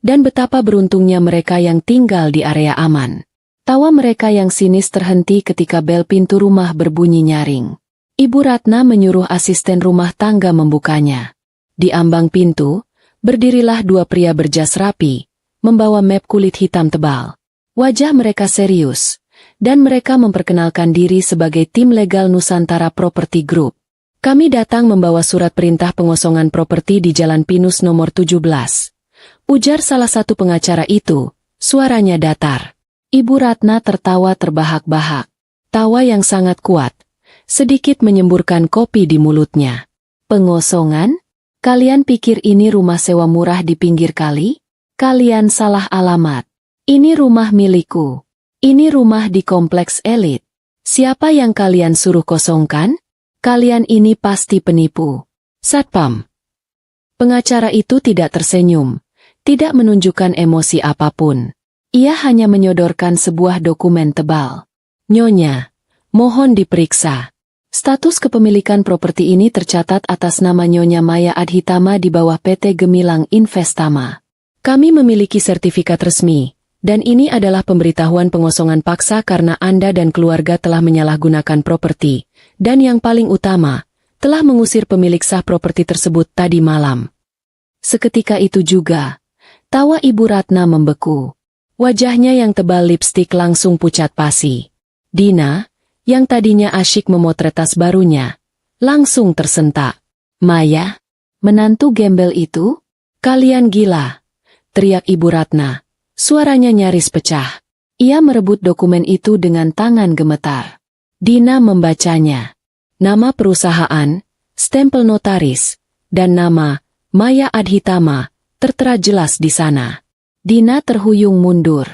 dan betapa beruntungnya mereka yang tinggal di area aman. Tawa mereka yang sinis terhenti ketika bel pintu rumah berbunyi nyaring. Ibu Ratna menyuruh asisten rumah tangga membukanya. Di ambang pintu, berdirilah 2 pria berjas rapi, membawa map kulit hitam tebal. Wajah mereka serius, dan mereka memperkenalkan diri sebagai tim legal Nusantara Property Group. Kami datang membawa surat perintah pengosongan properti di Jalan Pinus nomor 17. Ujar salah satu pengacara itu, suaranya datar. Ibu Ratna tertawa terbahak-bahak. Tawa yang sangat kuat, sedikit menyemburkan kopi di mulutnya. Pengosongan? Kalian pikir ini rumah sewa murah di pinggir kali? Kalian salah alamat. Ini rumah milikku. Ini rumah di kompleks elit. Siapa yang kalian suruh kosongkan? Kalian ini pasti penipu. Satpam. Pengacara itu tidak tersenyum, tidak menunjukkan emosi apapun. Ia hanya menyodorkan sebuah dokumen tebal. Nyonya, mohon diperiksa. Status kepemilikan properti ini tercatat atas nama Nyonya Maya Adhitama di bawah PT Gemilang Investama. Kami memiliki sertifikat resmi, dan ini adalah pemberitahuan pengosongan paksa karena Anda dan keluarga telah menyalahgunakan properti, dan yang paling utama, telah mengusir pemilik sah properti tersebut tadi malam. Seketika itu juga, tawa Ibu Ratna membeku. Wajahnya yang tebal lipstik langsung pucat pasi. Dina, yang tadinya asyik memotret tas barunya, langsung tersentak. Maya? Menantu gembel itu? Kalian gila! Teriak Ibu Ratna. Suaranya nyaris pecah. Ia merebut dokumen itu dengan tangan gemetar. Dina membacanya. Nama perusahaan, stempel notaris, dan nama Maya Adhitama tertera jelas di sana. Dina terhuyung mundur.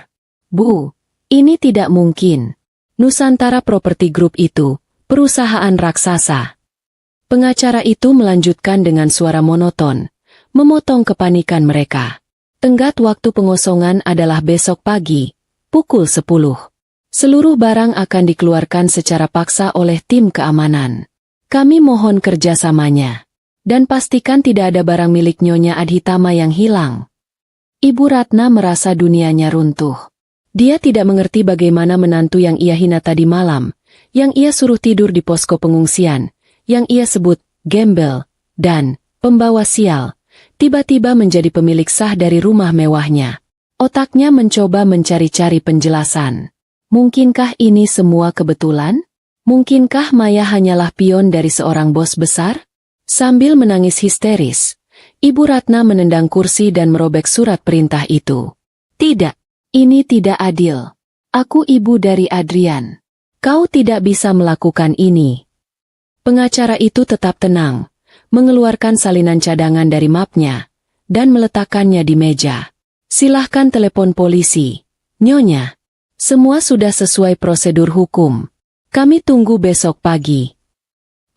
Bu, ini tidak mungkin. Nusantara Property Group itu, perusahaan raksasa. Pengacara itu melanjutkan dengan suara monoton, memotong kepanikan mereka. Tenggat waktu pengosongan adalah besok pagi, pukul 10. Seluruh barang akan dikeluarkan secara paksa oleh tim keamanan. Kami mohon kerjasamanya. Dan pastikan tidak ada barang milik Nyonya Adhitama yang hilang. Ibu Ratna merasa dunianya runtuh. Dia tidak mengerti bagaimana menantu yang ia hina tadi malam, yang ia suruh tidur di posko pengungsian, yang ia sebut gembel dan pembawa sial, tiba-tiba menjadi pemilik sah dari rumah mewahnya. Otaknya mencoba mencari-cari penjelasan. Mungkinkah ini semua kebetulan? Mungkinkah Maya hanyalah pion dari seorang bos besar? Sambil menangis histeris, Ibu Ratna menendang kursi dan merobek surat perintah itu. Tidak, ini tidak adil. Aku ibu dari Adrian. Kau tidak bisa melakukan ini. Pengacara itu tetap tenang, mengeluarkan salinan cadangan dari mapnya, dan meletakkannya di meja. Silahkan telepon polisi, Nyonya. Semua sudah sesuai prosedur hukum. Kami tunggu besok pagi.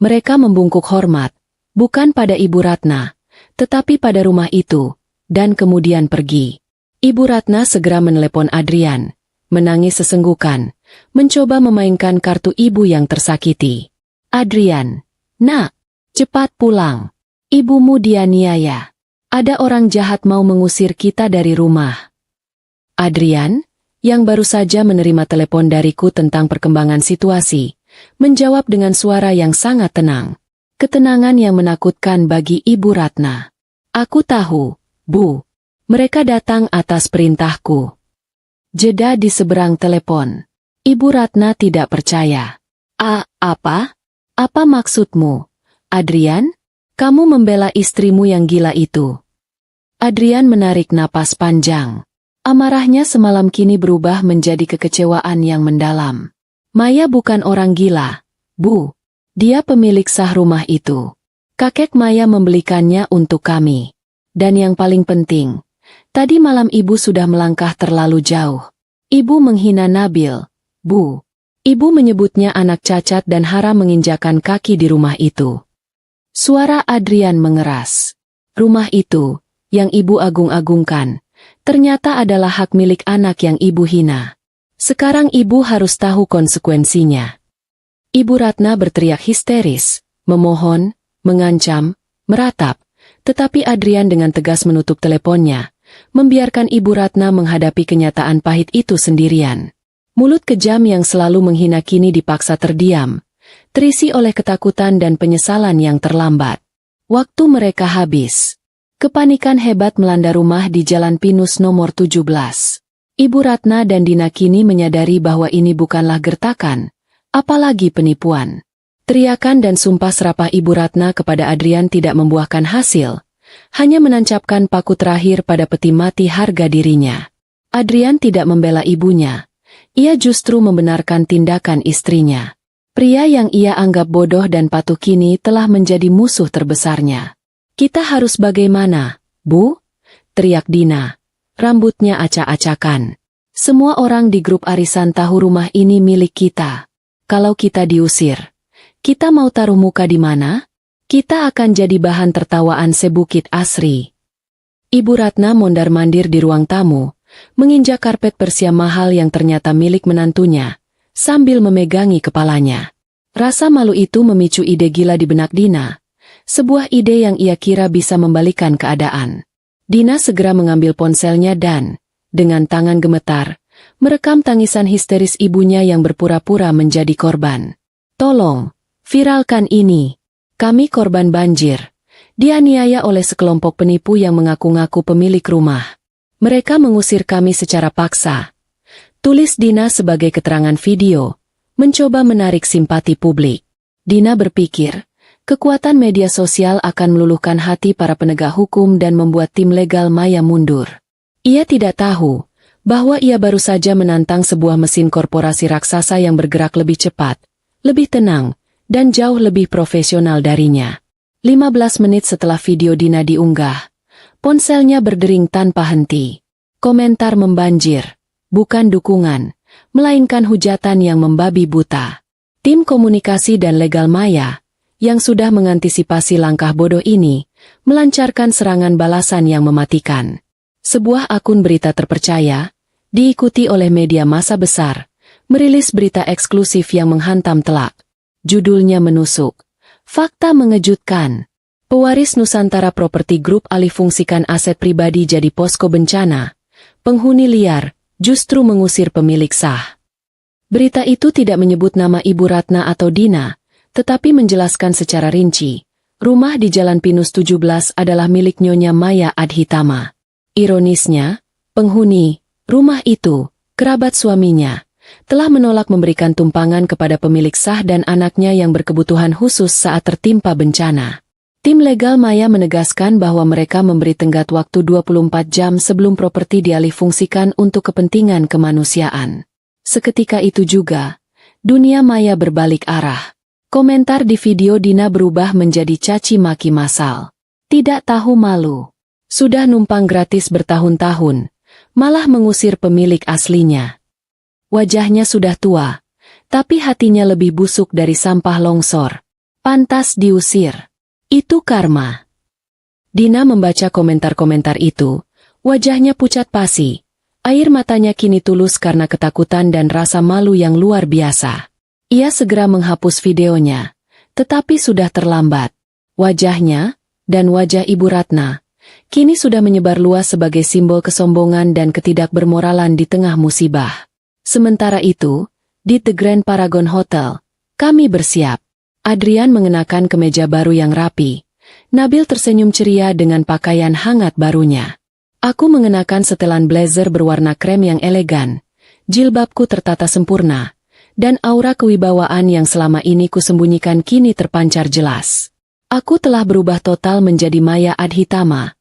Mereka membungkuk hormat, bukan pada Ibu Ratna, tetapi pada rumah itu, dan kemudian pergi. Ibu Ratna segera menelepon Adrian, menangis sesenggukan, mencoba memainkan kartu ibu yang tersakiti. Adrian, nak, cepat pulang. Ibumu dianiaya. Ada orang jahat mau mengusir kita dari rumah. Adrian, yang baru saja menerima telepon dariku tentang perkembangan situasi, menjawab dengan suara yang sangat tenang. Ketenangan yang menakutkan bagi Ibu Ratna. Aku tahu, Bu. Mereka datang atas perintahku. Jeda di seberang telepon. Ibu Ratna tidak percaya. Apa? Apa maksudmu? Adrian? Kamu membela istrimu yang gila itu. Adrian menarik napas panjang. Amarahnya semalam kini berubah menjadi kekecewaan yang mendalam. Maya bukan orang gila, Bu. Dia pemilik sah rumah itu. Kakek Maya membelikannya untuk kami. Dan yang paling penting, tadi malam ibu sudah melangkah terlalu jauh. Ibu menghina Nabil, Bu. Ibu menyebutnya anak cacat dan haram menginjakan kaki di rumah itu. Suara Adrian mengeras. Rumah itu, yang ibu agung-agungkan, ternyata adalah hak milik anak yang ibu hina. Sekarang ibu harus tahu konsekuensinya. Ibu Ratna berteriak histeris, memohon, mengancam, meratap, tetapi Adrian dengan tegas menutup teleponnya, membiarkan Ibu Ratna menghadapi kenyataan pahit itu sendirian. Mulut kejam yang selalu menghina kini dipaksa terdiam, terisi oleh ketakutan dan penyesalan yang terlambat. Waktu mereka habis. Kepanikan hebat melanda rumah di Jalan Pinus nomor 17. Ibu Ratna dan Dina kini menyadari bahwa ini bukanlah gertakan, apalagi penipuan. Teriakan dan sumpah serapah Ibu Ratna kepada Adrian tidak membuahkan hasil, hanya menancapkan paku terakhir pada peti mati harga dirinya. Adrian tidak membela ibunya, Ia justru membenarkan tindakan istrinya. Pria yang ia anggap bodoh dan patuh kini telah menjadi musuh terbesarnya. "Kita harus bagaimana, Bu?" teriak Dina. Rambutnya acak-acakan. "Semua orang di grup arisan tahu rumah ini milik kita. Kalau kita diusir, kita mau taruh muka di mana? Kita akan jadi bahan tertawaan sebukit Asri." Ibu Ratna mondar-mandir di ruang tamu, menginjak karpet persia mahal yang ternyata milik menantunya, sambil memegangi kepalanya. Rasa malu itu memicu ide gila di benak Dina, sebuah ide yang ia kira bisa membalikan keadaan. Dina segera mengambil ponselnya dan, dengan tangan gemetar, merekam tangisan histeris ibunya yang berpura-pura menjadi korban. "Tolong, viralkan ini. Kami korban banjir. Dianiaya oleh sekelompok penipu yang mengaku-ngaku pemilik rumah. Mereka mengusir kami secara paksa," tulis Dina sebagai keterangan video, mencoba menarik simpati publik. Dina berpikir, kekuatan media sosial akan meluluhkan hati para penegak hukum dan membuat tim legal Maya mundur. Ia tidak tahu bahwa ia baru saja menantang sebuah mesin korporasi raksasa yang bergerak lebih cepat, lebih tenang, dan jauh lebih profesional darinya. 15 menit setelah video Dina diunggah, ponselnya berdering tanpa henti. Komentar membanjir, bukan dukungan, melainkan hujatan yang membabi buta. Tim komunikasi dan legal Maya, yang sudah mengantisipasi langkah bodoh ini, melancarkan serangan balasan yang mematikan. Sebuah akun berita terpercaya, diikuti oleh media massa besar, merilis berita eksklusif yang menghantam telak. Judulnya menusuk. Fakta mengejutkan. Pewaris Nusantara Property Group alihfungsikan aset pribadi jadi posko bencana. Penghuni liar justru mengusir pemilik sah. Berita itu tidak menyebut nama Ibu Ratna atau Dina, tetapi menjelaskan secara rinci, rumah di Jalan Pinus 17 adalah milik Nyonya Maya Adhitama. Ironisnya, penghuni rumah itu, kerabat suaminya, telah menolak memberikan tumpangan kepada pemilik sah dan anaknya yang berkebutuhan khusus saat tertimpa bencana. Tim legal Maya menegaskan bahwa mereka memberi tenggat waktu 24 jam sebelum properti dialihfungsikan untuk kepentingan kemanusiaan. Seketika itu juga, dunia Maya berbalik arah. Komentar di video Dina berubah menjadi caci maki massal. Tidak tahu malu. Sudah numpang gratis bertahun-tahun, malah mengusir pemilik aslinya. Wajahnya sudah tua, tapi hatinya lebih busuk dari sampah longsor. Pantas diusir. Itu karma. Dina membaca komentar-komentar itu, wajahnya pucat pasi. Air matanya kini tulus karena ketakutan dan rasa malu yang luar biasa. Ia segera menghapus videonya, tetapi sudah terlambat. Wajahnya, dan wajah Ibu Ratna, kini sudah menyebar luas sebagai simbol kesombongan dan ketidakbermoralan di tengah musibah. Sementara itu, di The Grand Paragon Hotel, kami bersiap. Adrian mengenakan kemeja baru yang rapi. Nabil tersenyum ceria dengan pakaian hangat barunya. Aku mengenakan setelan blazer berwarna krem yang elegan. Jilbabku tertata sempurna, dan aura kewibawaan yang selama ini kusembunyikan kini terpancar jelas. Aku telah berubah total menjadi Maya Adhitama,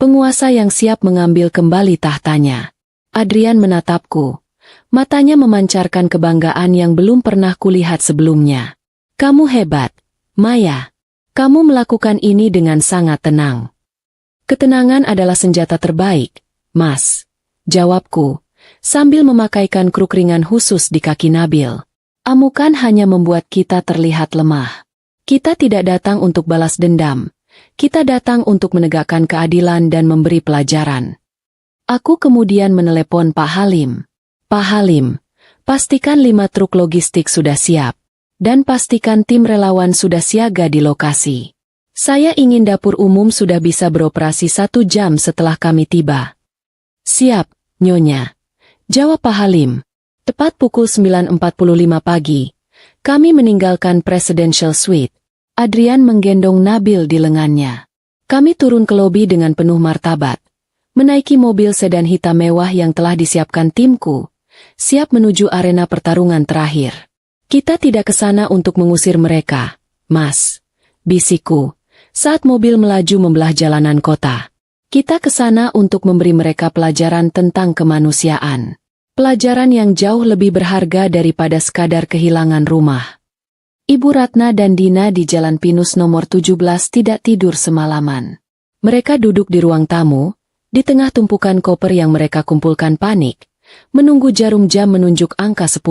penguasa yang siap mengambil kembali tahtanya. Adrian menatapku. Matanya memancarkan kebanggaan yang belum pernah kulihat sebelumnya. "Kamu hebat, Maya. Kamu melakukan ini dengan sangat tenang." "Ketenangan adalah senjata terbaik, Mas," jawabku, sambil memakaikan kruk ringan khusus di kaki Nabil. "Amukan hanya membuat kita terlihat lemah. Kita tidak datang untuk balas dendam. Kita datang untuk menegakkan keadilan dan memberi pelajaran." Aku kemudian menelepon Pak Halim. "Pak Halim, pastikan 5 truk logistik sudah siap, dan pastikan tim relawan sudah siaga di lokasi. Saya ingin dapur umum sudah bisa beroperasi 1 jam setelah kami tiba." "Siap, Nyonya," jawab Pak Halim. Tepat pukul 9.45 pagi, kami meninggalkan Presidential Suite. Adrian menggendong Nabil di lengannya. Kami turun ke lobi dengan penuh martabat, menaiki mobil sedan hitam mewah yang telah disiapkan timku, siap menuju arena pertarungan terakhir. "Kita tidak ke sana untuk mengusir mereka, Mas," bisikku, saat mobil melaju membelah jalanan kota. "Kita ke sana untuk memberi mereka pelajaran tentang kemanusiaan." Pelajaran yang jauh lebih berharga daripada sekadar kehilangan rumah. Ibu Ratna dan Dina di Jalan Pinus nomor 17 tidak tidur semalaman. Mereka duduk di ruang tamu, di tengah tumpukan koper yang mereka kumpulkan panik, menunggu jarum jam menunjuk angka 10.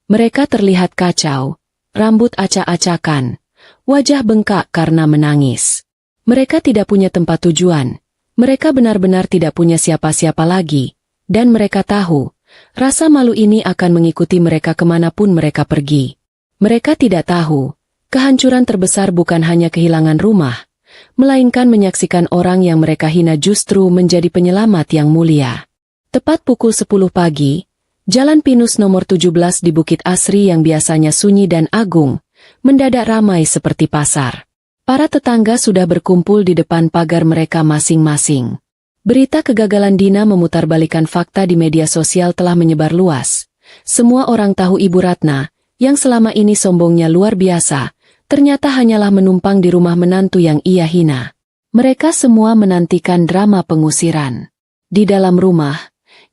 Mereka terlihat kacau, rambut acak-acakan, wajah bengkak karena menangis. Mereka tidak punya tempat tujuan, mereka benar-benar tidak punya siapa-siapa lagi, dan mereka tahu, rasa malu ini akan mengikuti mereka kemanapun mereka pergi. Mereka tidak tahu, kehancuran terbesar bukan hanya kehilangan rumah, melainkan menyaksikan orang yang mereka hina justru menjadi penyelamat yang mulia. Tepat pukul 10 pagi, Jalan Pinus nomor 17 di Bukit Asri yang biasanya sunyi dan agung, mendadak ramai seperti pasar. Para tetangga sudah berkumpul di depan pagar mereka masing-masing. Berita kegagalan Dina memutarbalikkan fakta di media sosial telah menyebar luas. Semua orang tahu Ibu Ratna, yang selama ini sombongnya luar biasa, ternyata hanyalah menumpang di rumah menantu yang ia hina. Mereka semua menantikan drama pengusiran. Di dalam rumah,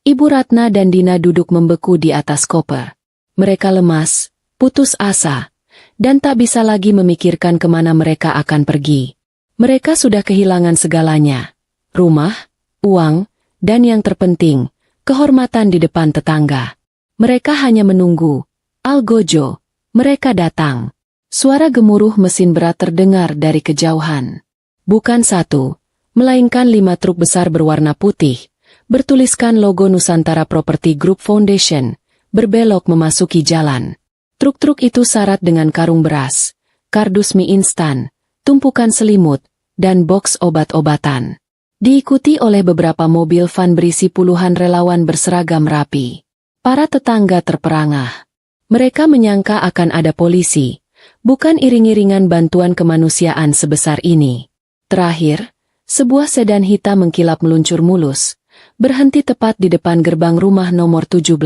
Ibu Ratna dan Dina duduk membeku di atas koper. Mereka lemas, putus asa, dan tak bisa lagi memikirkan kemana mereka akan pergi. Mereka sudah kehilangan segalanya. Rumah, uang, dan yang terpenting, kehormatan di depan tetangga. Mereka hanya menunggu. Algojo, mereka datang. Suara gemuruh mesin berat terdengar dari kejauhan. Bukan satu, melainkan 5 truk besar berwarna putih, bertuliskan logo Nusantara Property Group Foundation, berbelok memasuki jalan. Truk-truk itu syarat dengan karung beras, kardus mie instan, tumpukan selimut, dan boks obat-obatan. Diikuti oleh beberapa mobil van berisi puluhan relawan berseragam rapi. Para tetangga terperangah. Mereka menyangka akan ada polisi, bukan iring-iringan bantuan kemanusiaan sebesar ini. Terakhir, sebuah sedan hitam mengkilap meluncur mulus, berhenti tepat di depan gerbang rumah nomor 17.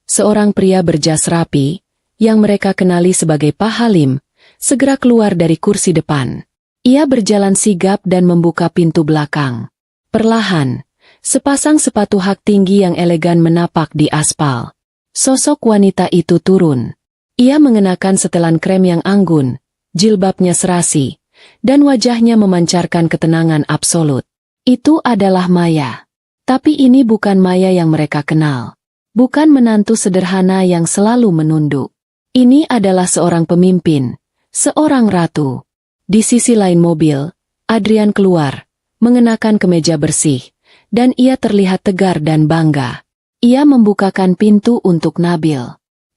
Seorang pria berjas rapi, yang mereka kenali sebagai Pak Halim, segera keluar dari kursi depan. Ia berjalan sigap dan membuka pintu belakang. Perlahan, sepasang sepatu hak tinggi yang elegan menapak di aspal. Sosok wanita itu turun. Ia mengenakan setelan krem yang anggun, jilbabnya serasi, dan wajahnya memancarkan ketenangan absolut. Itu adalah Maya. Tapi ini bukan Maya yang mereka kenal. Bukan menantu sederhana yang selalu menunduk. Ini adalah seorang pemimpin, seorang ratu. Di sisi lain mobil, Adrian keluar, mengenakan kemeja bersih, dan ia terlihat tegar dan bangga. Ia membukakan pintu untuk Nabil.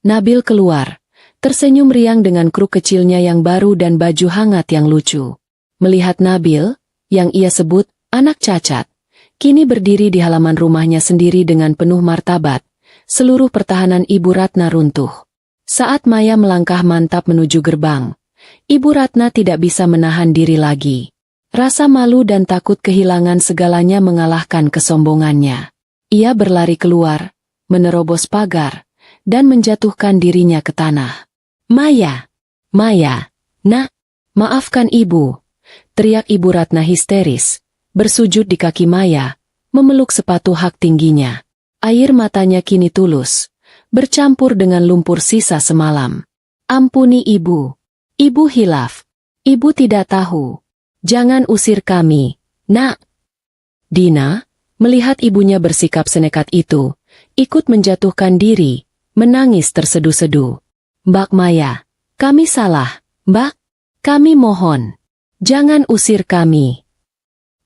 Nabil keluar, tersenyum riang dengan kruk kecilnya yang baru dan baju hangat yang lucu. Melihat Nabil, yang ia sebut anak cacat, kini berdiri di halaman rumahnya sendiri dengan penuh martabat, seluruh pertahanan Ibu Ratna runtuh. Saat Maya melangkah mantap menuju gerbang, Ibu Ratna tidak bisa menahan diri lagi. Rasa malu dan takut kehilangan segalanya mengalahkan kesombongannya. Ia berlari keluar, menerobos pagar, dan menjatuhkan dirinya ke tanah. Maya! Maya! Nak! Maafkan ibu! Teriak Ibu Ratna histeris, bersujud di kaki Maya, memeluk sepatu hak tingginya. Air matanya kini tulus, bercampur dengan lumpur sisa semalam. Ampuni ibu. Ibu hilaf. Ibu tidak tahu. Jangan usir kami, nak. Dina, melihat ibunya bersikap senekat itu, ikut menjatuhkan diri, menangis terseduh-seduh. Mbak Maya, kami salah, Mbak. Kami mohon. Jangan usir kami.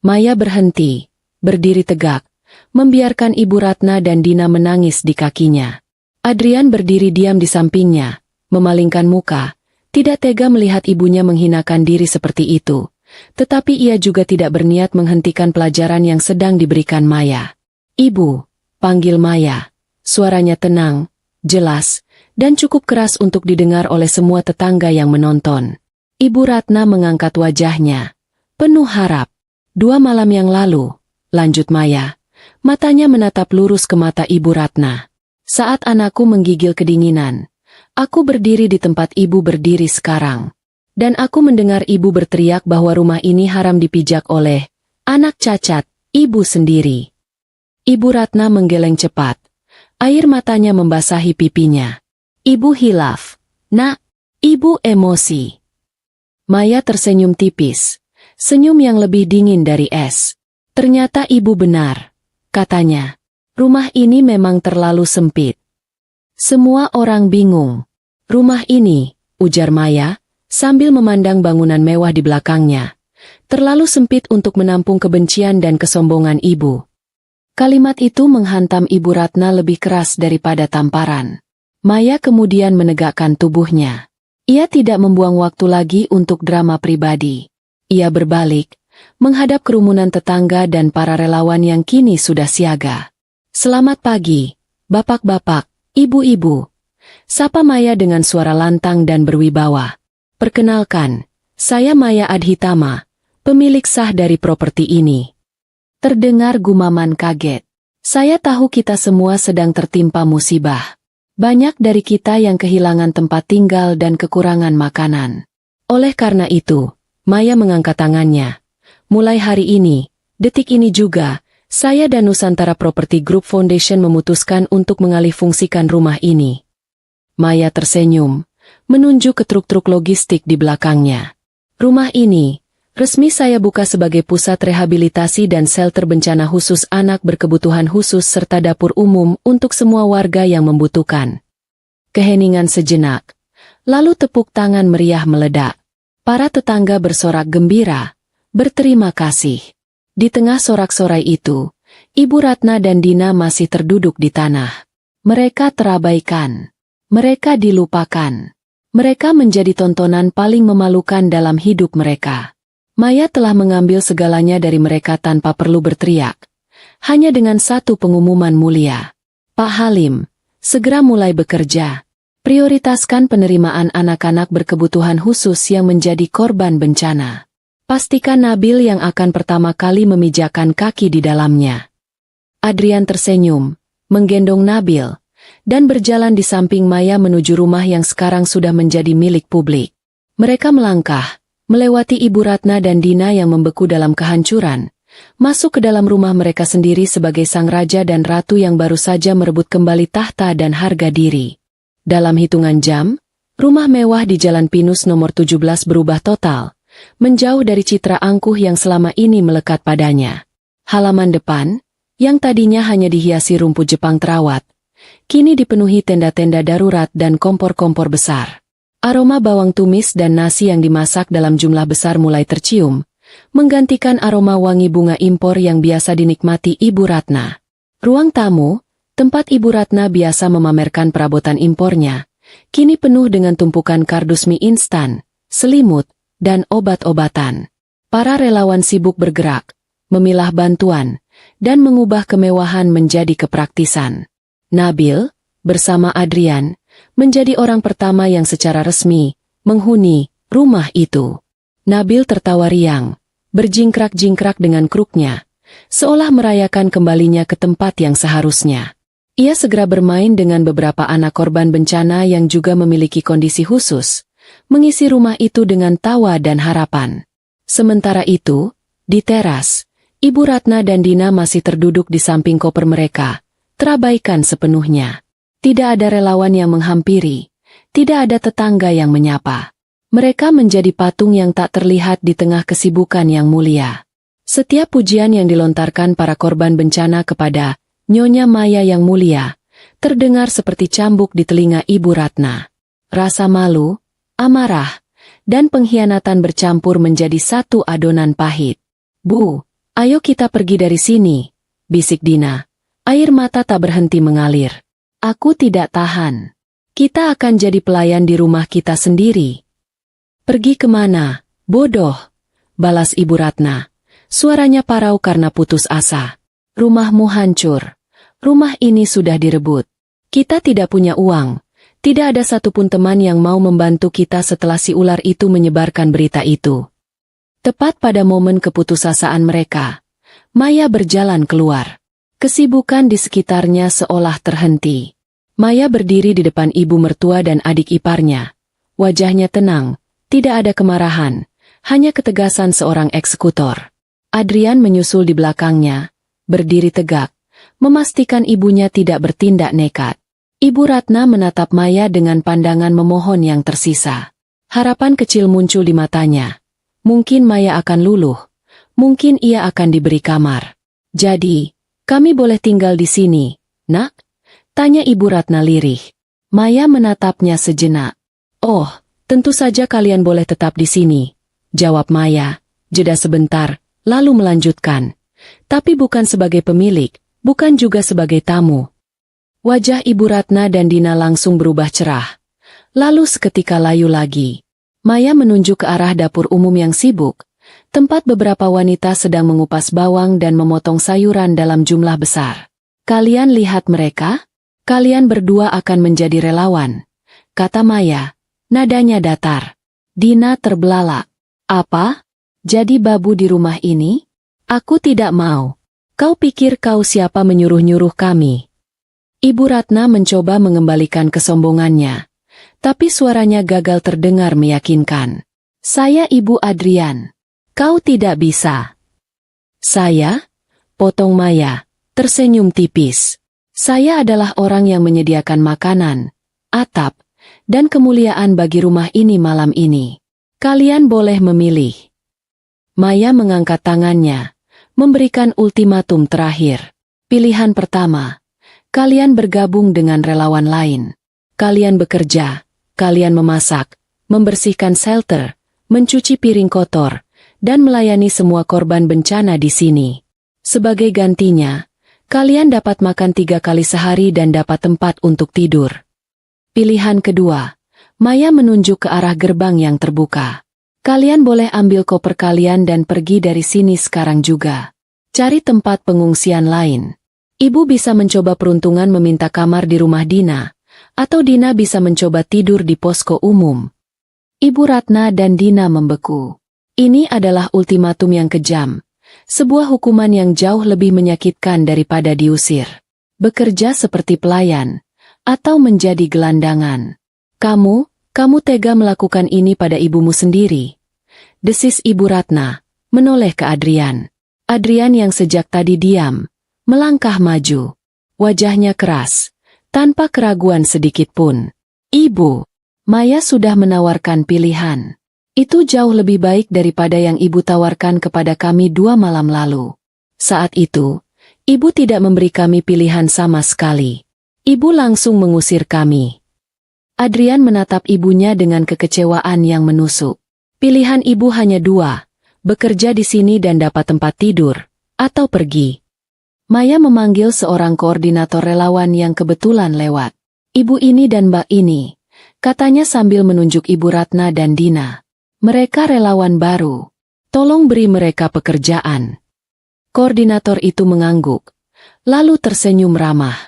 Maya berhenti, berdiri tegak, membiarkan Ibu Ratna dan Dina menangis di kakinya. Adrian berdiri diam di sampingnya, memalingkan muka, tidak tega melihat ibunya menghinakan diri seperti itu. Tetapi ia juga tidak berniat menghentikan pelajaran yang sedang diberikan Maya. Ibu, panggil Maya. Suaranya tenang, jelas, dan cukup keras untuk didengar oleh semua tetangga yang menonton. Ibu Ratna mengangkat wajahnya, penuh harap. 2 malam yang lalu, lanjut Maya, matanya menatap lurus ke mata Ibu Ratna. Saat anakku menggigil kedinginan, aku berdiri di tempat ibu berdiri sekarang. Dan aku mendengar ibu berteriak bahwa rumah ini haram dipijak oleh anak cacat, ibu sendiri. Ibu Ratna menggeleng cepat. Air matanya membasahi pipinya. Ibu hilaf. Nak, ibu emosi. Maya tersenyum tipis. Senyum yang lebih dingin dari es. Ternyata ibu benar, katanya. Rumah ini memang terlalu sempit. Semua orang bingung. Rumah ini, ujar Maya, sambil memandang bangunan mewah di belakangnya. Terlalu sempit untuk menampung kebencian dan kesombongan ibu. Kalimat itu menghantam Ibu Ratna lebih keras daripada tamparan. Maya kemudian menegakkan tubuhnya. Ia tidak membuang waktu lagi untuk drama pribadi. Ia berbalik, menghadap kerumunan tetangga dan para relawan yang kini sudah siaga. Selamat pagi, bapak-bapak, ibu-ibu. Sapa Maya dengan suara lantang dan berwibawa. Perkenalkan, saya Maya Adhitama, pemilik sah dari properti ini. Terdengar gumaman kaget. Saya tahu kita semua sedang tertimpa musibah. Banyak dari kita yang kehilangan tempat tinggal dan kekurangan makanan. Oleh karena itu, Maya mengangkat tangannya. Mulai hari ini, detik ini juga, saya dan Nusantara Property Group Foundation memutuskan untuk mengalihfungsikan rumah ini. Maya tersenyum, menunjuk ke truk-truk logistik di belakangnya. Rumah ini, resmi saya buka sebagai pusat rehabilitasi dan shelter bencana khusus anak berkebutuhan khusus serta dapur umum untuk semua warga yang membutuhkan. Keheningan sejenak, lalu tepuk tangan meriah meledak. Para tetangga bersorak gembira, berterima kasih. Di tengah sorak-sorai itu, Ibu Ratna dan Dina masih terduduk di tanah. Mereka terabaikan. Mereka dilupakan. Mereka menjadi tontonan paling memalukan dalam hidup mereka. Maya telah mengambil segalanya dari mereka tanpa perlu berteriak. Hanya dengan satu pengumuman mulia. Pak Halim, segera mulai bekerja. Prioritaskan penerimaan anak-anak berkebutuhan khusus yang menjadi korban bencana. Pastikan Nabil yang akan pertama kali memijakan kaki di dalamnya. Adrian tersenyum, menggendong Nabil, dan berjalan di samping Maya menuju rumah yang sekarang sudah menjadi milik publik. Mereka melangkah, melewati Ibu Ratna dan Dina yang membeku dalam kehancuran, masuk ke dalam rumah mereka sendiri sebagai sang raja dan ratu yang baru saja merebut kembali tahta dan harga diri. Dalam hitungan jam, rumah mewah di Jalan Pinus nomor 17 berubah total, menjauh dari citra angkuh yang selama ini melekat padanya. Halaman depan, yang tadinya hanya dihiasi rumput Jepang terawat, kini dipenuhi tenda-tenda darurat dan kompor-kompor besar. Aroma bawang tumis dan nasi yang dimasak dalam jumlah besar mulai tercium, menggantikan aroma wangi bunga impor yang biasa dinikmati Ibu Ratna. Ruang tamu, tempat Ibu Ratna biasa memamerkan perabotan impornya, kini penuh dengan tumpukan kardus mie instan, selimut, dan obat-obatan. Para relawan sibuk bergerak, memilah bantuan, dan mengubah kemewahan menjadi kepraktisan. Nabil, bersama Adrian, menjadi orang pertama yang secara resmi menghuni rumah itu. Nabil tertawa riang, berjingkrak-jingkrak dengan kruknya, seolah merayakan kembalinya ke tempat yang seharusnya. Ia segera bermain dengan beberapa anak korban bencana yang juga memiliki kondisi khusus, mengisi rumah itu dengan tawa dan harapan. Sementara itu, di teras, Ibu Ratna dan Dina masih terduduk di samping koper mereka, terabaikan sepenuhnya. Tidak ada relawan yang menghampiri, tidak ada tetangga yang menyapa. Mereka menjadi patung yang tak terlihat di tengah kesibukan yang mulia. Setiap pujian yang dilontarkan para korban bencana kepada Nyonya Maya yang mulia, terdengar seperti cambuk di telinga Ibu Ratna. Rasa malu, amarah, dan pengkhianatan bercampur menjadi satu adonan pahit. "Bu, ayo kita pergi dari sini," bisik Dina. Air mata tak berhenti mengalir. "Aku tidak tahan. Kita akan jadi pelayan di rumah kita sendiri." "Pergi kemana, bodoh?" balas Ibu Ratna. Suaranya parau karena putus asa. "Rumahmu hancur. Rumah ini sudah direbut. Kita tidak punya uang. Tidak ada satupun teman yang mau membantu kita setelah si ular itu menyebarkan berita itu." Tepat pada momen keputusasaan mereka, Maya berjalan keluar. Kesibukan di sekitarnya seolah terhenti. Maya berdiri di depan ibu mertua dan adik iparnya. Wajahnya tenang, tidak ada kemarahan, hanya ketegasan seorang eksekutor. Adrian menyusul di belakangnya, berdiri tegak, memastikan ibunya tidak bertindak nekat. Ibu Ratna menatap Maya dengan pandangan memohon yang tersisa. Harapan kecil muncul di matanya. Mungkin Maya akan luluh. Mungkin ia akan diberi kamar. Jadi, kami boleh tinggal di sini, nak? Tanya Ibu Ratna lirih. Maya menatapnya sejenak. Oh, tentu saja kalian boleh tetap di sini, jawab Maya, jeda sebentar, lalu melanjutkan. Tapi bukan sebagai pemilik, bukan juga sebagai tamu. Wajah Ibu Ratna dan Dina langsung berubah cerah. Lalu seketika layu lagi. Maya menunjuk ke arah dapur umum yang sibuk, tempat beberapa wanita sedang mengupas bawang dan memotong sayuran dalam jumlah besar. Kalian lihat mereka? Kalian berdua akan menjadi relawan, kata Maya. Nadanya datar. Dina terbelalak. Apa? Jadi babu di rumah ini? Aku tidak mau. Kau pikir kau siapa menyuruh-nyuruh kami? Ibu Ratna mencoba mengembalikan kesombongannya, tapi suaranya gagal terdengar meyakinkan. Saya Ibu Adrian. Kau tidak bisa. Saya? Potong Maya, tersenyum tipis. Saya adalah orang yang menyediakan makanan, atap, dan kemuliaan bagi rumah ini malam ini. Kalian boleh memilih. Maya mengangkat tangannya, memberikan ultimatum terakhir. Pilihan pertama. Kalian bergabung dengan relawan lain. Kalian bekerja, kalian memasak, membersihkan shelter, mencuci piring kotor, dan melayani semua korban bencana di sini. Sebagai gantinya, kalian dapat makan 3 kali sehari dan dapat tempat untuk tidur. Pilihan kedua, Maya menunjuk ke arah gerbang yang terbuka. Kalian boleh ambil koper kalian dan pergi dari sini sekarang juga. Cari tempat pengungsian lain. Ibu bisa mencoba peruntungan meminta kamar di rumah Dina, atau Dina bisa mencoba tidur di posko umum. Ibu Ratna dan Dina membeku. Ini adalah ultimatum yang kejam, sebuah hukuman yang jauh lebih menyakitkan daripada diusir. Bekerja seperti pelayan, atau menjadi gelandangan. Kamu tega melakukan ini pada ibumu sendiri. Desis Ibu Ratna, menoleh ke Adrian. Adrian yang sejak tadi diam, melangkah maju. Wajahnya keras, tanpa keraguan sedikit pun. Ibu, Maya sudah menawarkan pilihan. Itu jauh lebih baik daripada yang ibu tawarkan kepada kami 2 malam lalu. Saat itu, ibu tidak memberi kami pilihan sama sekali. Ibu langsung mengusir kami. Adrian menatap ibunya dengan kekecewaan yang menusuk. Pilihan ibu hanya 2, bekerja di sini dan dapat tempat tidur, atau pergi. Maya memanggil seorang koordinator relawan yang kebetulan lewat. Ibu ini dan mbak ini, katanya sambil menunjuk Ibu Ratna dan Dina. Mereka relawan baru. Tolong beri mereka pekerjaan. Koordinator itu mengangguk, lalu tersenyum ramah.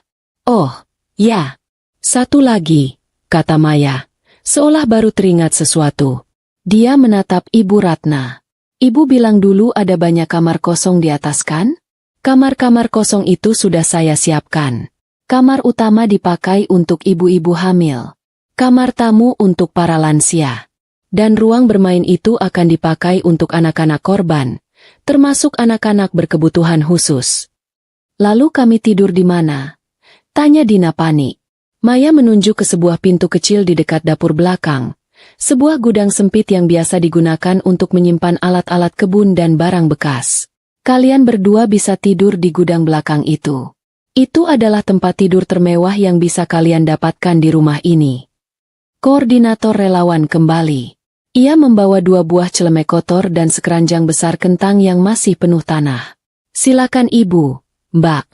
Oh, ya. Satu lagi, kata Maya, seolah baru teringat sesuatu. Dia menatap Ibu Ratna. Ibu bilang dulu ada banyak kamar kosong di atas kan? Kamar-kamar kosong itu sudah saya siapkan. Kamar utama dipakai untuk ibu-ibu hamil. Kamar tamu untuk para lansia. Dan ruang bermain itu akan dipakai untuk anak-anak korban, termasuk anak-anak berkebutuhan khusus. Lalu kami tidur di mana? Tanya Dina panik. Maya menunjuk ke sebuah pintu kecil di dekat dapur belakang. Sebuah gudang sempit yang biasa digunakan untuk menyimpan alat-alat kebun dan barang bekas. Kalian berdua bisa tidur di gudang belakang itu. Itu adalah tempat tidur termewah yang bisa kalian dapatkan di rumah ini. Koordinator relawan kembali. Ia membawa 2 buah celemek kotor dan sekeranjang besar kentang yang masih penuh tanah. Silakan ibu, mbak,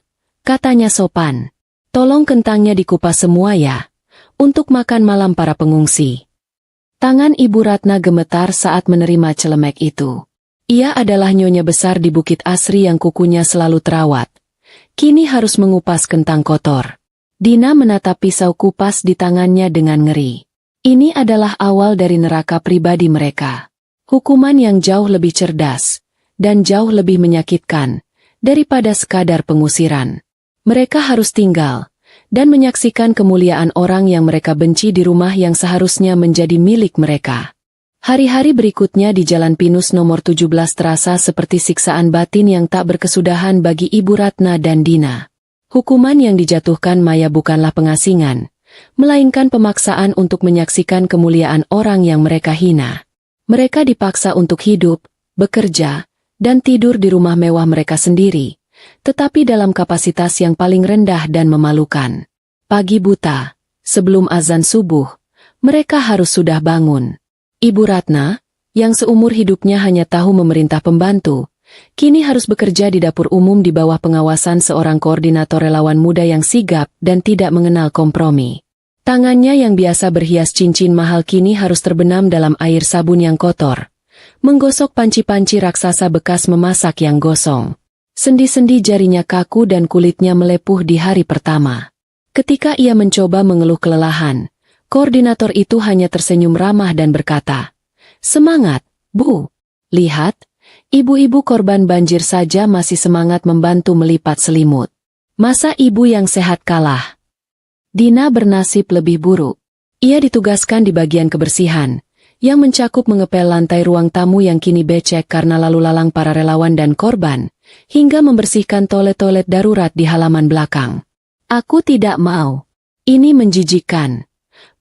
katanya sopan. Tolong kentangnya dikupas semua ya, untuk makan malam para pengungsi. Tangan Ibu Ratna gemetar saat menerima celemek itu. Ia adalah nyonya besar di Bukit Asri yang kukunya selalu terawat. Kini harus mengupas kentang kotor. Dina menatap pisau kupas di tangannya dengan ngeri. Ini adalah awal dari neraka pribadi mereka. Hukuman yang jauh lebih cerdas, dan jauh lebih menyakitkan, daripada sekadar pengusiran. Mereka harus tinggal, dan menyaksikan kemuliaan orang yang mereka benci di rumah yang seharusnya menjadi milik mereka. Hari-hari berikutnya di Jalan Pinus nomor 17 terasa seperti siksaan batin yang tak berkesudahan bagi Ibu Ratna dan Dina. Hukuman yang dijatuhkan Maya bukanlah pengasingan, melainkan pemaksaan untuk menyaksikan kemuliaan orang yang mereka hina. Mereka dipaksa untuk hidup, bekerja, dan tidur di rumah mewah mereka sendiri, tetapi dalam kapasitas yang paling rendah dan memalukan. Pagi buta, sebelum azan subuh, mereka harus sudah bangun. Ibu Ratna, yang seumur hidupnya hanya tahu memerintah pembantu, kini harus bekerja di dapur umum di bawah pengawasan seorang koordinator relawan muda yang sigap dan tidak mengenal kompromi. Tangannya yang biasa berhias cincin mahal kini harus terbenam dalam air sabun yang kotor, menggosok panci-panci raksasa bekas memasak yang gosong. Sendi-sendi jarinya kaku dan kulitnya melepuh di hari pertama. Ketika ia mencoba mengeluh kelelahan, koordinator itu hanya tersenyum ramah dan berkata, "Semangat, Bu. Lihat, ibu-ibu korban banjir saja masih semangat membantu melipat selimut. Masa ibu yang sehat kalah?" Dina bernasib lebih buruk. Ia ditugaskan di bagian kebersihan, yang mencakup mengepel lantai ruang tamu yang kini becek karena lalu lalang para relawan dan korban, hingga membersihkan toilet-toilet darurat di halaman belakang. "Aku tidak mau. Ini menjijikkan,"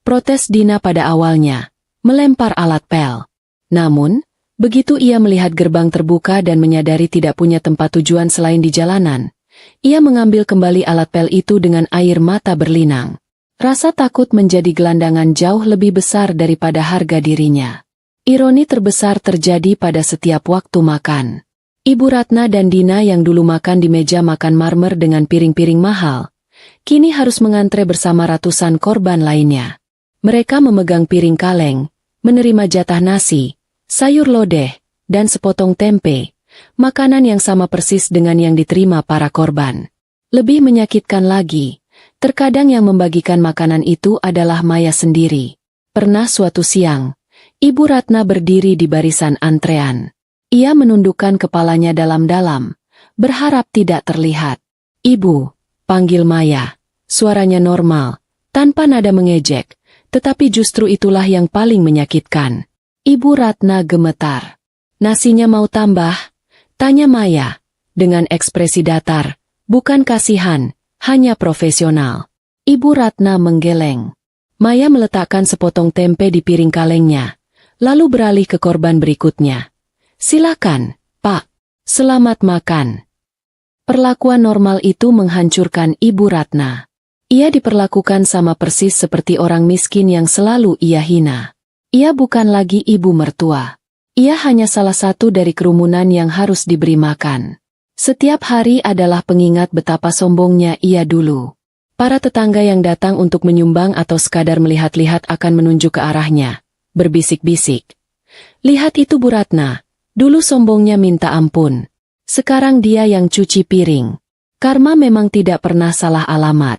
protes Dina pada awalnya, melempar alat pel. Namun, begitu ia melihat gerbang terbuka dan menyadari tidak punya tempat tujuan selain di jalanan, ia mengambil kembali alat pel itu dengan air mata berlinang. Rasa takut menjadi gelandangan jauh lebih besar daripada harga dirinya. Ironi terbesar terjadi pada setiap waktu makan. Ibu Ratna dan Dina yang dulu makan di meja makan marmer dengan piring-piring mahal, kini harus mengantre bersama ratusan korban lainnya. Mereka memegang piring kaleng, menerima jatah nasi, sayur lodeh, dan sepotong tempe, makanan yang sama persis dengan yang diterima para korban. Lebih menyakitkan lagi, terkadang yang membagikan makanan itu adalah Maya sendiri. Pernah suatu siang, Ibu Ratna berdiri di barisan antrean. Ia menundukkan kepalanya dalam-dalam, berharap tidak terlihat. "Ibu," panggil Maya. Suaranya normal, tanpa nada mengejek, tetapi justru itulah yang paling menyakitkan. Ibu Ratna gemetar. "Nasinya mau tambah?" tanya Maya, dengan ekspresi datar, bukan kasihan, hanya profesional. Ibu Ratna menggeleng. Maya meletakkan sepotong tempe di piring kalengnya, lalu beralih ke korban berikutnya. "Silakan, Pak. Selamat makan." Perlakuan normal itu menghancurkan Ibu Ratna. Ia diperlakukan sama persis seperti orang miskin yang selalu ia hina. Ia bukan lagi ibu mertua. Ia hanya salah satu dari kerumunan yang harus diberi makan. Setiap hari adalah pengingat betapa sombongnya ia dulu. Para tetangga yang datang untuk menyumbang atau sekadar melihat-lihat akan menunjuk ke arahnya, berbisik-bisik. "Lihat itu Bu Ratna, dulu sombongnya minta ampun. Sekarang dia yang cuci piring. Karma memang tidak pernah salah alamat."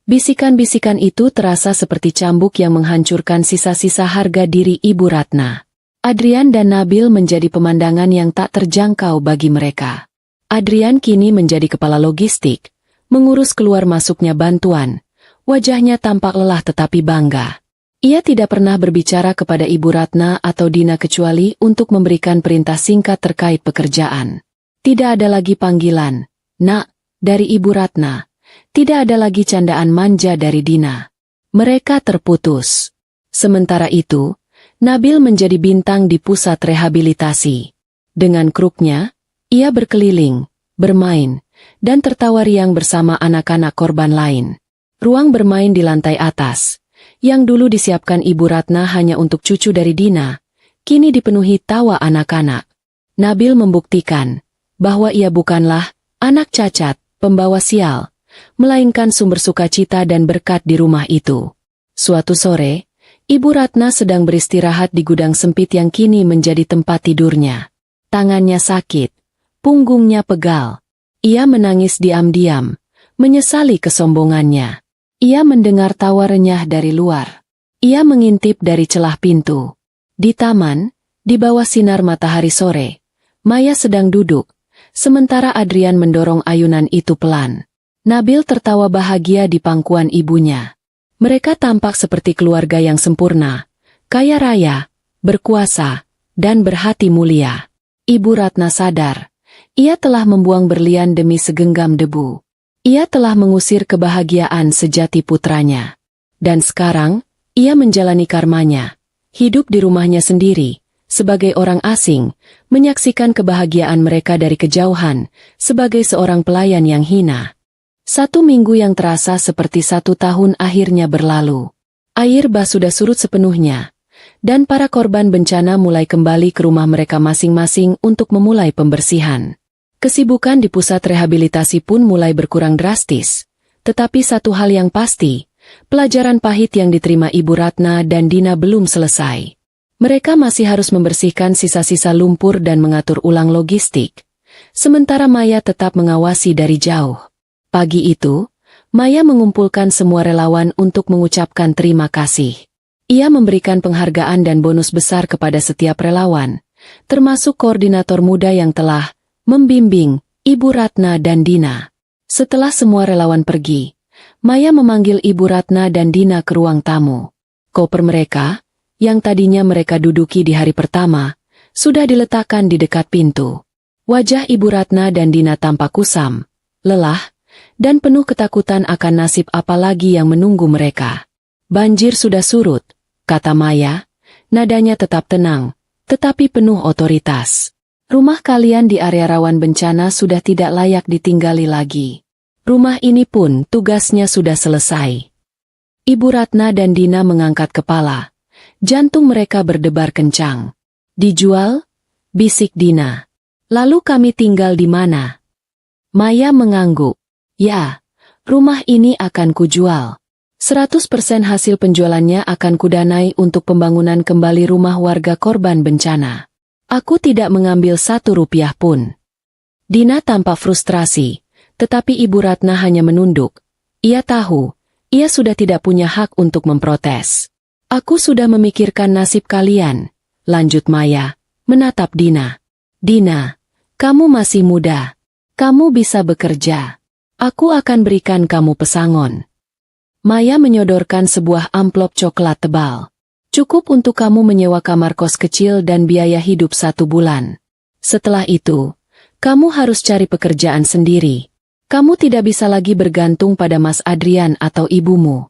Bisikan-bisikan itu terasa seperti cambuk yang menghancurkan sisa-sisa harga diri Ibu Ratna. Adrian dan Nabil menjadi pemandangan yang tak terjangkau bagi mereka. Adrian kini menjadi kepala logistik, mengurus keluar masuknya bantuan. Wajahnya tampak lelah tetapi bangga. Ia tidak pernah berbicara kepada Ibu Ratna atau Dina kecuali untuk memberikan perintah singkat terkait pekerjaan. Tidak ada lagi panggilan, "Nak," dari Ibu Ratna. Tidak ada lagi candaan manja dari Dina. Mereka terputus. Sementara itu, Nabil menjadi bintang di pusat rehabilitasi. Dengan kruknya, ia berkeliling, bermain, dan tertawa riang bersama anak-anak korban lain. Ruang bermain di lantai atas, yang dulu disiapkan Ibu Ratna hanya untuk cucu dari Dina, kini dipenuhi tawa anak-anak. Nabil membuktikan bahwa ia bukanlah anak cacat, pembawa sial, melainkan sumber sukacita dan berkat di rumah itu. Suatu sore, Ibu Ratna sedang beristirahat di gudang sempit yang kini menjadi tempat tidurnya. Tangannya sakit, punggungnya pegal. Ia menangis diam-diam, menyesali kesombongannya. Ia mendengar tawa renyah dari luar. Ia mengintip dari celah pintu. Di taman, di bawah sinar matahari sore, Maya sedang duduk, sementara Adrian mendorong ayunan itu pelan. Nabil tertawa bahagia di pangkuan ibunya. Mereka tampak seperti keluarga yang sempurna, kaya raya, berkuasa, dan berhati mulia. Ibu Ratna sadar, ia telah membuang berlian demi segenggam debu. Ia telah mengusir kebahagiaan sejati putranya. Dan sekarang, ia menjalani karmanya. Hidup di rumahnya sendiri, sebagai orang asing, menyaksikan kebahagiaan mereka dari kejauhan, sebagai seorang pelayan yang hina. 1 minggu yang terasa seperti 1 tahun akhirnya berlalu. Air bah sudah surut sepenuhnya, dan para korban bencana mulai kembali ke rumah mereka masing-masing untuk memulai pembersihan. Kesibukan di pusat rehabilitasi pun mulai berkurang drastis. Tetapi satu hal yang pasti, pelajaran pahit yang diterima Ibu Ratna dan Dina belum selesai. Mereka masih harus membersihkan sisa-sisa lumpur dan mengatur ulang logistik. Sementara Maya tetap mengawasi dari jauh. Pagi itu, Maya mengumpulkan semua relawan untuk mengucapkan terima kasih. Ia memberikan penghargaan dan bonus besar kepada setiap relawan, termasuk koordinator muda yang telah membimbing Ibu Ratna dan Dina. Setelah semua relawan pergi, Maya memanggil Ibu Ratna dan Dina ke ruang tamu. Koper mereka, yang tadinya mereka duduki di hari pertama, sudah diletakkan di dekat pintu. Wajah Ibu Ratna dan Dina tampak kusam, lelah, dan penuh ketakutan akan nasib apa lagi yang menunggu mereka. Banjir sudah surut, kata Maya, nadanya tetap tenang, tetapi penuh otoritas. Rumah kalian di area rawan bencana sudah tidak layak ditinggali lagi. Rumah ini pun tugasnya sudah selesai. Ibu Ratna dan Dina mengangkat kepala. Jantung mereka berdebar kencang. Dijual? Bisik Dina. Lalu kami tinggal di mana? Maya mengangguk. Ya, rumah ini akan kujual. 100% hasil penjualannya akan kudanai untuk pembangunan kembali rumah warga korban bencana. Aku tidak mengambil 1 rupiah pun. Dina tampak frustrasi, tetapi Ibu Ratna hanya menunduk. Ia tahu, ia sudah tidak punya hak untuk memprotes. Aku sudah memikirkan nasib kalian, lanjut Maya, menatap Dina. Dina, kamu masih muda. Kamu bisa bekerja. Aku akan berikan kamu pesangon. Maya menyodorkan sebuah amplop coklat tebal. Cukup untuk kamu menyewa kamar kos kecil dan biaya hidup 1 bulan. Setelah itu, kamu harus cari pekerjaan sendiri. Kamu tidak bisa lagi bergantung pada Mas Adrian atau ibumu.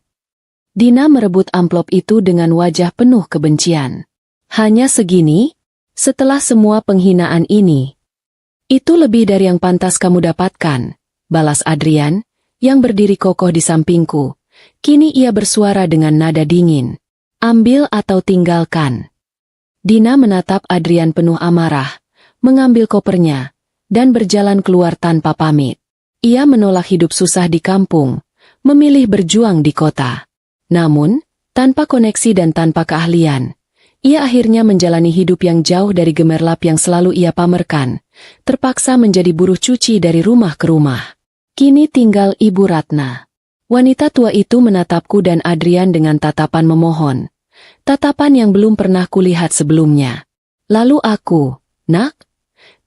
Dina merebut amplop itu dengan wajah penuh kebencian. Hanya segini? Setelah semua penghinaan ini. Itu lebih dari yang pantas kamu dapatkan, balas Adrian, yang berdiri kokoh di sampingku. Kini ia bersuara dengan nada dingin. Ambil atau tinggalkan. Dina menatap Adrian penuh amarah, mengambil kopernya, dan berjalan keluar tanpa pamit. Ia menolak hidup susah di kampung, memilih berjuang di kota. Namun, tanpa koneksi dan tanpa keahlian, ia akhirnya menjalani hidup yang jauh dari gemerlap yang selalu ia pamerkan, terpaksa menjadi buruh cuci dari rumah ke rumah. Kini tinggal Ibu Ratna. Wanita tua itu menatapku dan Adrian dengan tatapan memohon. Tatapan yang belum pernah kulihat sebelumnya. Lalu aku, nak?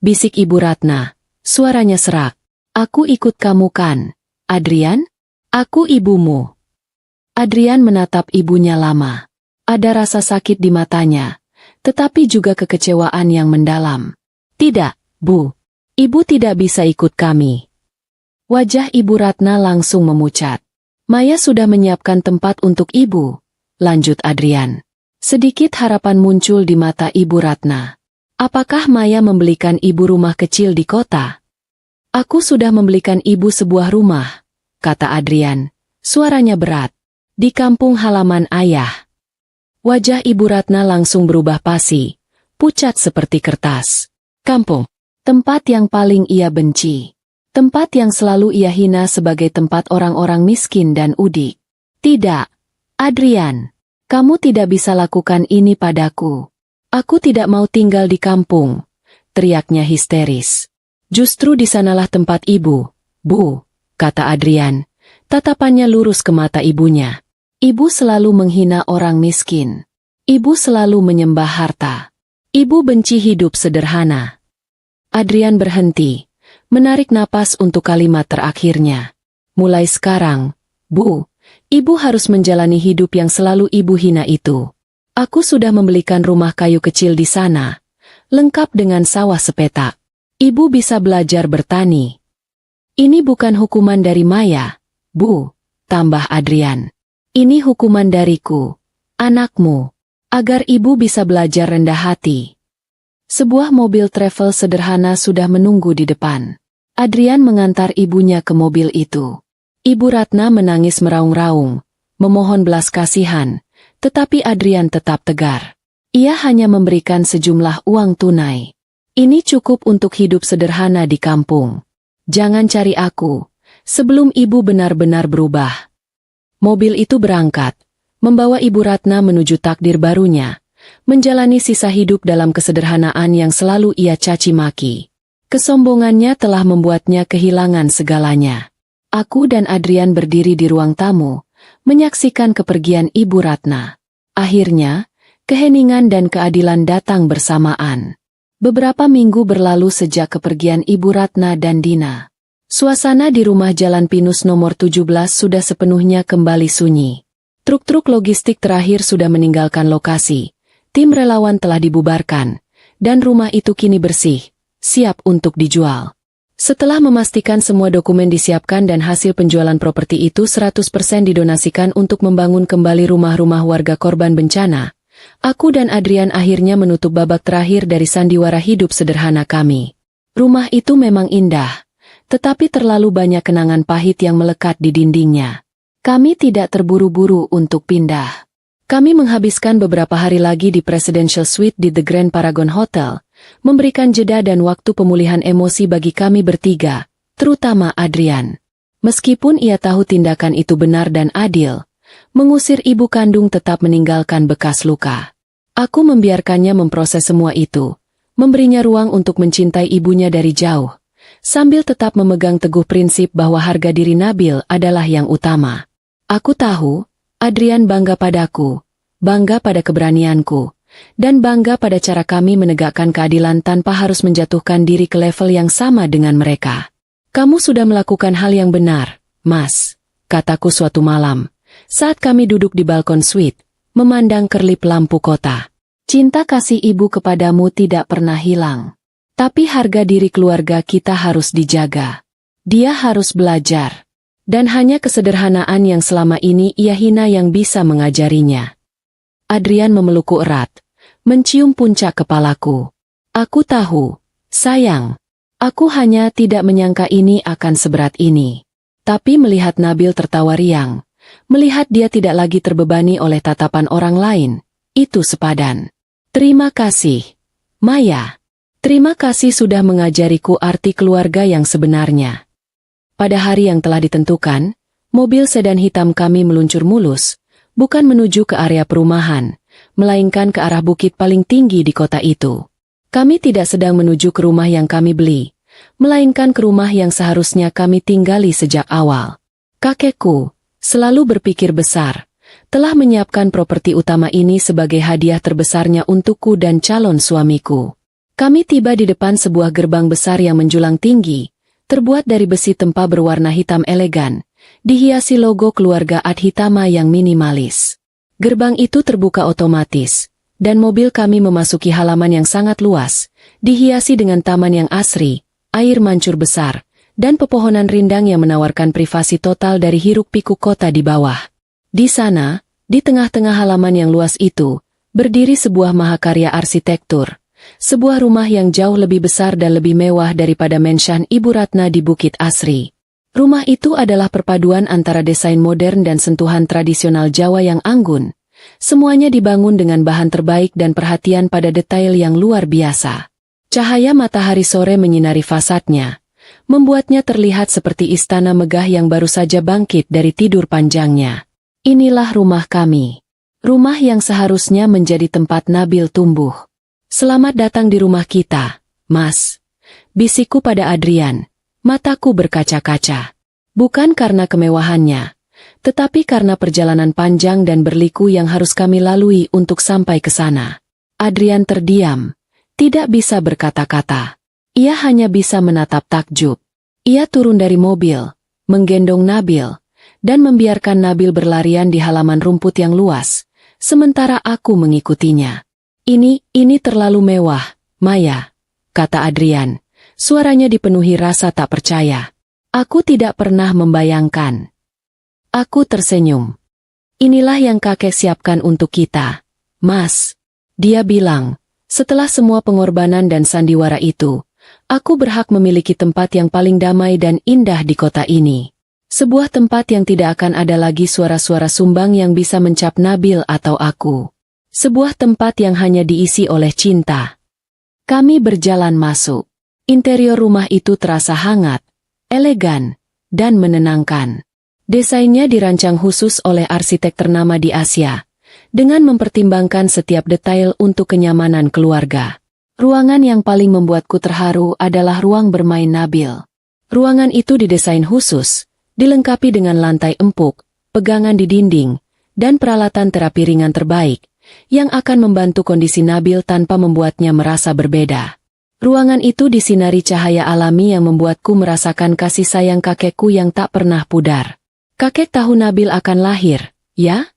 Bisik Ibu Ratna, suaranya serak. Aku ikut kamu kan, Adrian? Aku ibumu. Adrian menatap ibunya lama. Ada rasa sakit di matanya, tetapi juga kekecewaan yang mendalam. Tidak, Bu. Ibu tidak bisa ikut kami. Wajah Ibu Ratna langsung memucat. Maya sudah menyiapkan tempat untuk ibu, lanjut Adrian. Sedikit harapan muncul di mata Ibu Ratna. Apakah Maya membelikan ibu rumah kecil di kota? Aku sudah membelikan ibu sebuah rumah, kata Adrian. Suaranya berat. Di kampung halaman ayah. Wajah Ibu Ratna langsung berubah pasi, pucat seperti kertas. Kampung, tempat yang paling ia benci. Tempat yang selalu ia hina sebagai tempat orang-orang miskin dan udik. Tidak, Adrian, kamu tidak bisa lakukan ini padaku. Aku tidak mau tinggal di kampung, teriaknya histeris. Justru di sanalah tempat ibu, Bu, kata Adrian. Tatapannya lurus ke mata ibunya. Ibu selalu menghina orang miskin. Ibu selalu menyembah harta. Ibu benci hidup sederhana. Adrian berhenti. Menarik napas untuk kalimat terakhirnya. Mulai sekarang, Bu, ibu harus menjalani hidup yang selalu ibu hina itu. Aku sudah membelikan rumah kayu kecil di sana, lengkap dengan sawah sepetak. Ibu bisa belajar bertani. Ini bukan hukuman dari Maya, Bu, tambah Adrian. Ini hukuman dariku, anakmu, agar ibu bisa belajar rendah hati. Sebuah mobil travel sederhana sudah menunggu di depan. Adrian mengantar ibunya ke mobil itu. Ibu Ratna menangis meraung-raung, memohon belas kasihan, tetapi Adrian tetap tegar. Ia hanya memberikan sejumlah uang tunai. Ini cukup untuk hidup sederhana di kampung. Jangan cari aku, sebelum ibu benar-benar berubah. Mobil itu berangkat, membawa Ibu Ratna menuju takdir barunya, menjalani sisa hidup dalam kesederhanaan yang selalu ia caci maki. Kesombongannya telah membuatnya kehilangan segalanya. Aku dan Adrian berdiri di ruang tamu, menyaksikan kepergian Ibu Ratna. Akhirnya, keheningan dan keadilan datang bersamaan. Beberapa minggu berlalu sejak kepergian Ibu Ratna dan Dina. Suasana di rumah Jalan Pinus nomor 17 sudah sepenuhnya kembali sunyi. Truk-truk logistik terakhir sudah meninggalkan lokasi. Tim relawan telah dibubarkan, dan rumah itu kini bersih, siap untuk dijual. Setelah memastikan semua dokumen disiapkan dan hasil penjualan properti itu 100% didonasikan untuk membangun kembali rumah-rumah warga korban bencana, aku dan Adrian akhirnya menutup babak terakhir dari sandiwara hidup sederhana kami. Rumah itu memang indah, tetapi terlalu banyak kenangan pahit yang melekat di dindingnya. Kami tidak terburu-buru untuk pindah. Kami menghabiskan beberapa hari lagi di Presidential Suite di The Grand Paragon Hotel, memberikan jeda dan waktu pemulihan emosi bagi kami bertiga, terutama Adrian. Meskipun ia tahu tindakan itu benar dan adil, mengusir ibu kandung tetap meninggalkan bekas luka. Aku membiarkannya memproses semua itu, memberinya ruang untuk mencintai ibunya dari jauh, sambil tetap memegang teguh prinsip bahwa harga diri Nabil adalah yang utama. Aku tahu, Adrian bangga padaku, bangga pada keberanianku, dan bangga pada cara kami menegakkan keadilan tanpa harus menjatuhkan diri ke level yang sama dengan mereka. Kamu sudah melakukan hal yang benar, Mas, kataku suatu malam, saat kami duduk di balkon suite, memandang kerlip lampu kota. Cinta kasih ibu kepadamu tidak pernah hilang. Tapi harga diri keluarga kita harus dijaga. Dia harus belajar. Dan hanya kesederhanaan yang selama ini ia hina yang bisa mengajarinya. Adrian memelukku erat, mencium puncak kepalaku. Aku tahu, sayang. Aku hanya tidak menyangka ini akan seberat ini. Tapi melihat Nabil tertawa riang, melihat dia tidak lagi terbebani oleh tatapan orang lain, itu sepadan. Terima kasih, Maya. Terima kasih sudah mengajariku arti keluarga yang sebenarnya. Pada hari yang telah ditentukan, mobil sedan hitam kami meluncur mulus, bukan menuju ke area perumahan, melainkan ke arah bukit paling tinggi di kota itu. Kami tidak sedang menuju ke rumah yang kami beli, melainkan ke rumah yang seharusnya kami tinggali sejak awal. Kakekku, selalu berpikir besar, telah menyiapkan properti utama ini sebagai hadiah terbesarnya untukku dan calon suamiku. Kami tiba di depan sebuah gerbang besar yang menjulang tinggi, terbuat dari besi tempa berwarna hitam elegan, dihiasi logo keluarga Adhitama yang minimalis. Gerbang itu terbuka otomatis, dan mobil kami memasuki halaman yang sangat luas, dihiasi dengan taman yang asri, air mancur besar, dan pepohonan rindang yang menawarkan privasi total dari hiruk-pikuk kota di bawah. Di sana, di tengah-tengah halaman yang luas itu, berdiri sebuah mahakarya arsitektur, sebuah rumah yang jauh lebih besar dan lebih mewah daripada menshan Ibu Ratna di Bukit Asri. Rumah itu adalah perpaduan antara desain modern dan sentuhan tradisional Jawa yang anggun. Semuanya dibangun dengan bahan terbaik dan perhatian pada detail yang luar biasa. Cahaya matahari sore menyinari fasadnya, membuatnya terlihat seperti istana megah yang baru saja bangkit dari tidur panjangnya. Inilah rumah kami. Rumah yang seharusnya menjadi tempat Nabil tumbuh. Selamat datang di rumah kita, Mas. Bisikku pada Adrian. Mataku berkaca-kaca. Bukan karena kemewahannya, tetapi karena perjalanan panjang dan berliku yang harus kami lalui untuk sampai ke sana. Adrian terdiam, tidak bisa berkata-kata. Ia hanya bisa menatap takjub. Ia turun dari mobil, menggendong Nabil, dan membiarkan Nabil berlarian di halaman rumput yang luas, sementara aku mengikutinya. Ini terlalu mewah, Maya, kata Adrian. Suaranya dipenuhi rasa tak percaya. Aku tidak pernah membayangkan. Aku tersenyum. Inilah yang kakek siapkan untuk kita, Mas. Dia bilang, setelah semua pengorbanan dan sandiwara itu, aku berhak memiliki tempat yang paling damai dan indah di kota ini. Sebuah tempat yang tidak akan ada lagi suara-suara sumbang yang bisa mencap Nabil atau aku. Sebuah tempat yang hanya diisi oleh cinta. Kami berjalan masuk. Interior rumah itu terasa hangat, elegan, dan menenangkan. Desainnya dirancang khusus oleh arsitek ternama di Asia, dengan mempertimbangkan setiap detail untuk kenyamanan keluarga. Ruangan yang paling membuatku terharu adalah ruang bermain Nabil. Ruangan itu didesain khusus, dilengkapi dengan lantai empuk, pegangan di dinding, dan peralatan terapi ringan terbaik, yang akan membantu kondisi Nabil tanpa membuatnya merasa berbeda. Ruangan itu disinari cahaya alami yang membuatku merasakan kasih sayang kakekku yang tak pernah pudar. Kakek tahu Nabil akan lahir, ya?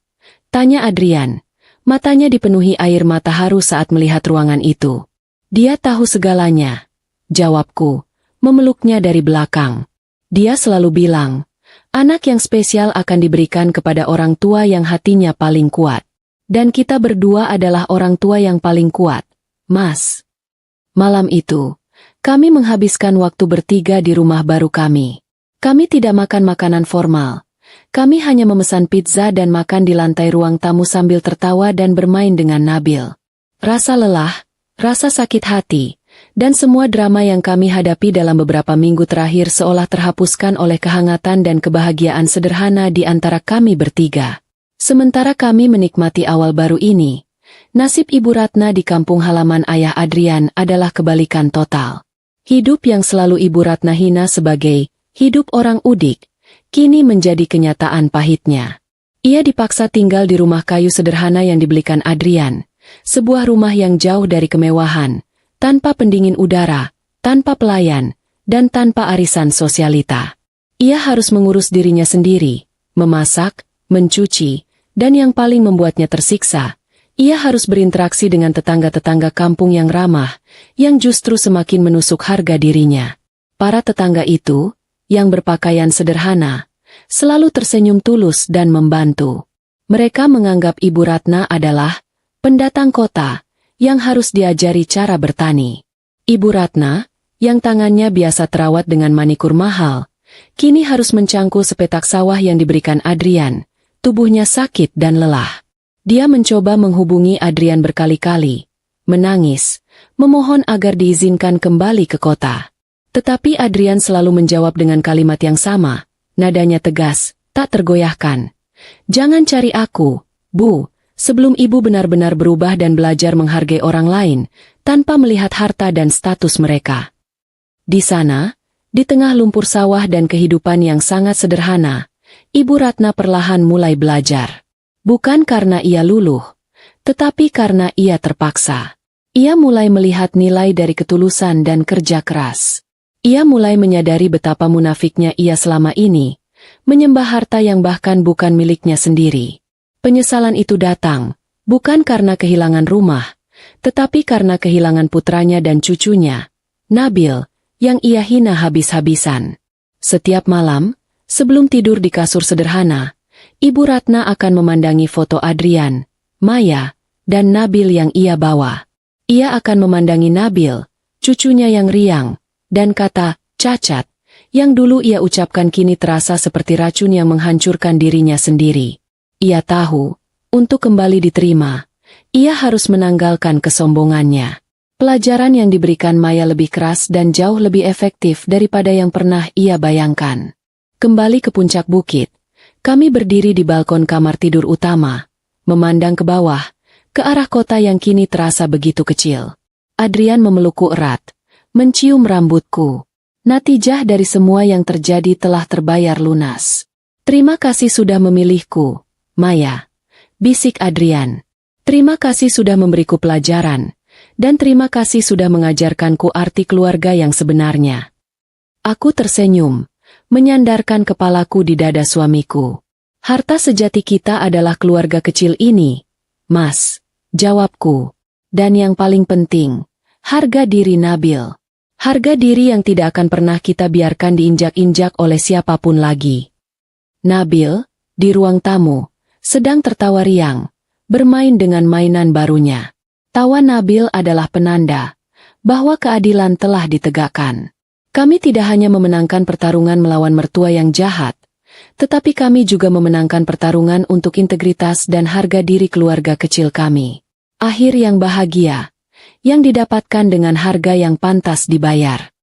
Tanya Adrian. Matanya dipenuhi air mata haru saat melihat ruangan itu. Dia tahu segalanya. Jawabku, memeluknya dari belakang. Dia selalu bilang, anak yang spesial akan diberikan kepada orang tua yang hatinya paling kuat. Dan kita berdua adalah orang tua yang paling kuat, Mas. Malam itu, kami menghabiskan waktu bertiga di rumah baru kami. Kami tidak makan makanan formal. Kami hanya memesan pizza dan makan di lantai ruang tamu sambil tertawa dan bermain dengan Nabil. Rasa lelah, rasa sakit hati, dan semua drama yang kami hadapi dalam beberapa minggu terakhir seolah terhapuskan oleh kehangatan dan kebahagiaan sederhana di antara kami bertiga. Sementara kami menikmati awal baru ini, nasib Ibu Ratna di kampung halaman ayah Adrian adalah kebalikan total. Hidup yang selalu Ibu Ratna hina sebagai hidup orang udik, kini menjadi kenyataan pahitnya. Ia dipaksa tinggal di rumah kayu sederhana yang dibelikan Adrian, sebuah rumah yang jauh dari kemewahan, tanpa pendingin udara, tanpa pelayan, dan tanpa arisan sosialita. Ia harus mengurus dirinya sendiri, memasak, mencuci, dan yang paling membuatnya tersiksa, ia harus berinteraksi dengan tetangga-tetangga kampung yang ramah, yang justru semakin menusuk harga dirinya. Para tetangga itu, yang berpakaian sederhana, selalu tersenyum tulus dan membantu. Mereka menganggap Ibu Ratna adalah pendatang kota, yang harus diajari cara bertani. Ibu Ratna, yang tangannya biasa terawat dengan manikur mahal, kini harus mencangkul sepetak sawah yang diberikan Adrian. Tubuhnya sakit dan lelah. Dia mencoba menghubungi Adrian berkali-kali, menangis, memohon agar diizinkan kembali ke kota. Tetapi Adrian selalu menjawab dengan kalimat yang sama, nadanya tegas, tak tergoyahkan. Jangan cari aku, Bu, sebelum ibu benar-benar berubah dan belajar menghargai orang lain, tanpa melihat harta dan status mereka. Di sana, di tengah lumpur sawah dan kehidupan yang sangat sederhana, Ibu Ratna perlahan mulai belajar. Bukan karena ia luluh, tetapi karena ia terpaksa. Ia mulai melihat nilai dari ketulusan dan kerja keras. Ia mulai menyadari betapa munafiknya ia selama ini, menyembah harta yang bahkan bukan miliknya sendiri. Penyesalan itu datang, bukan karena kehilangan rumah, tetapi karena kehilangan putranya dan cucunya, Nabil, yang ia hina habis-habisan. Setiap malam, sebelum tidur di kasur sederhana, Ibu Ratna akan memandangi foto Adrian, Maya, dan Nabil yang ia bawa. Ia akan memandangi Nabil, cucunya yang riang, dan kata, cacat, yang dulu ia ucapkan kini terasa seperti racun yang menghancurkan dirinya sendiri. Ia tahu, untuk kembali diterima, ia harus menanggalkan kesombongannya. Pelajaran yang diberikan Maya lebih keras dan jauh lebih efektif daripada yang pernah ia bayangkan. Kembali ke puncak bukit, kami berdiri di balkon kamar tidur utama, memandang ke bawah, ke arah kota yang kini terasa begitu kecil. Adrian memelukku erat, mencium rambutku. Natijah dari semua yang terjadi telah terbayar lunas. Terima kasih sudah memilihku, Maya, bisik Adrian. Terima kasih sudah memberiku pelajaran, dan terima kasih sudah mengajarkanku arti keluarga yang sebenarnya. Aku tersenyum, menyandarkan kepalaku di dada suamiku. Harta sejati kita adalah keluarga kecil ini, Mas, jawabku. Dan yang paling penting, harga diri Nabil. Harga diri yang tidak akan pernah kita biarkan diinjak-injak oleh siapapun lagi. Nabil, di ruang tamu, sedang tertawa riang, bermain dengan mainan barunya. Tawa Nabil adalah penanda bahwa keadilan telah ditegakkan. Kami tidak hanya memenangkan pertarungan melawan mertua yang jahat, tetapi kami juga memenangkan pertarungan untuk integritas dan harga diri keluarga kecil kami. Akhir yang bahagia, yang didapatkan dengan harga yang pantas dibayar.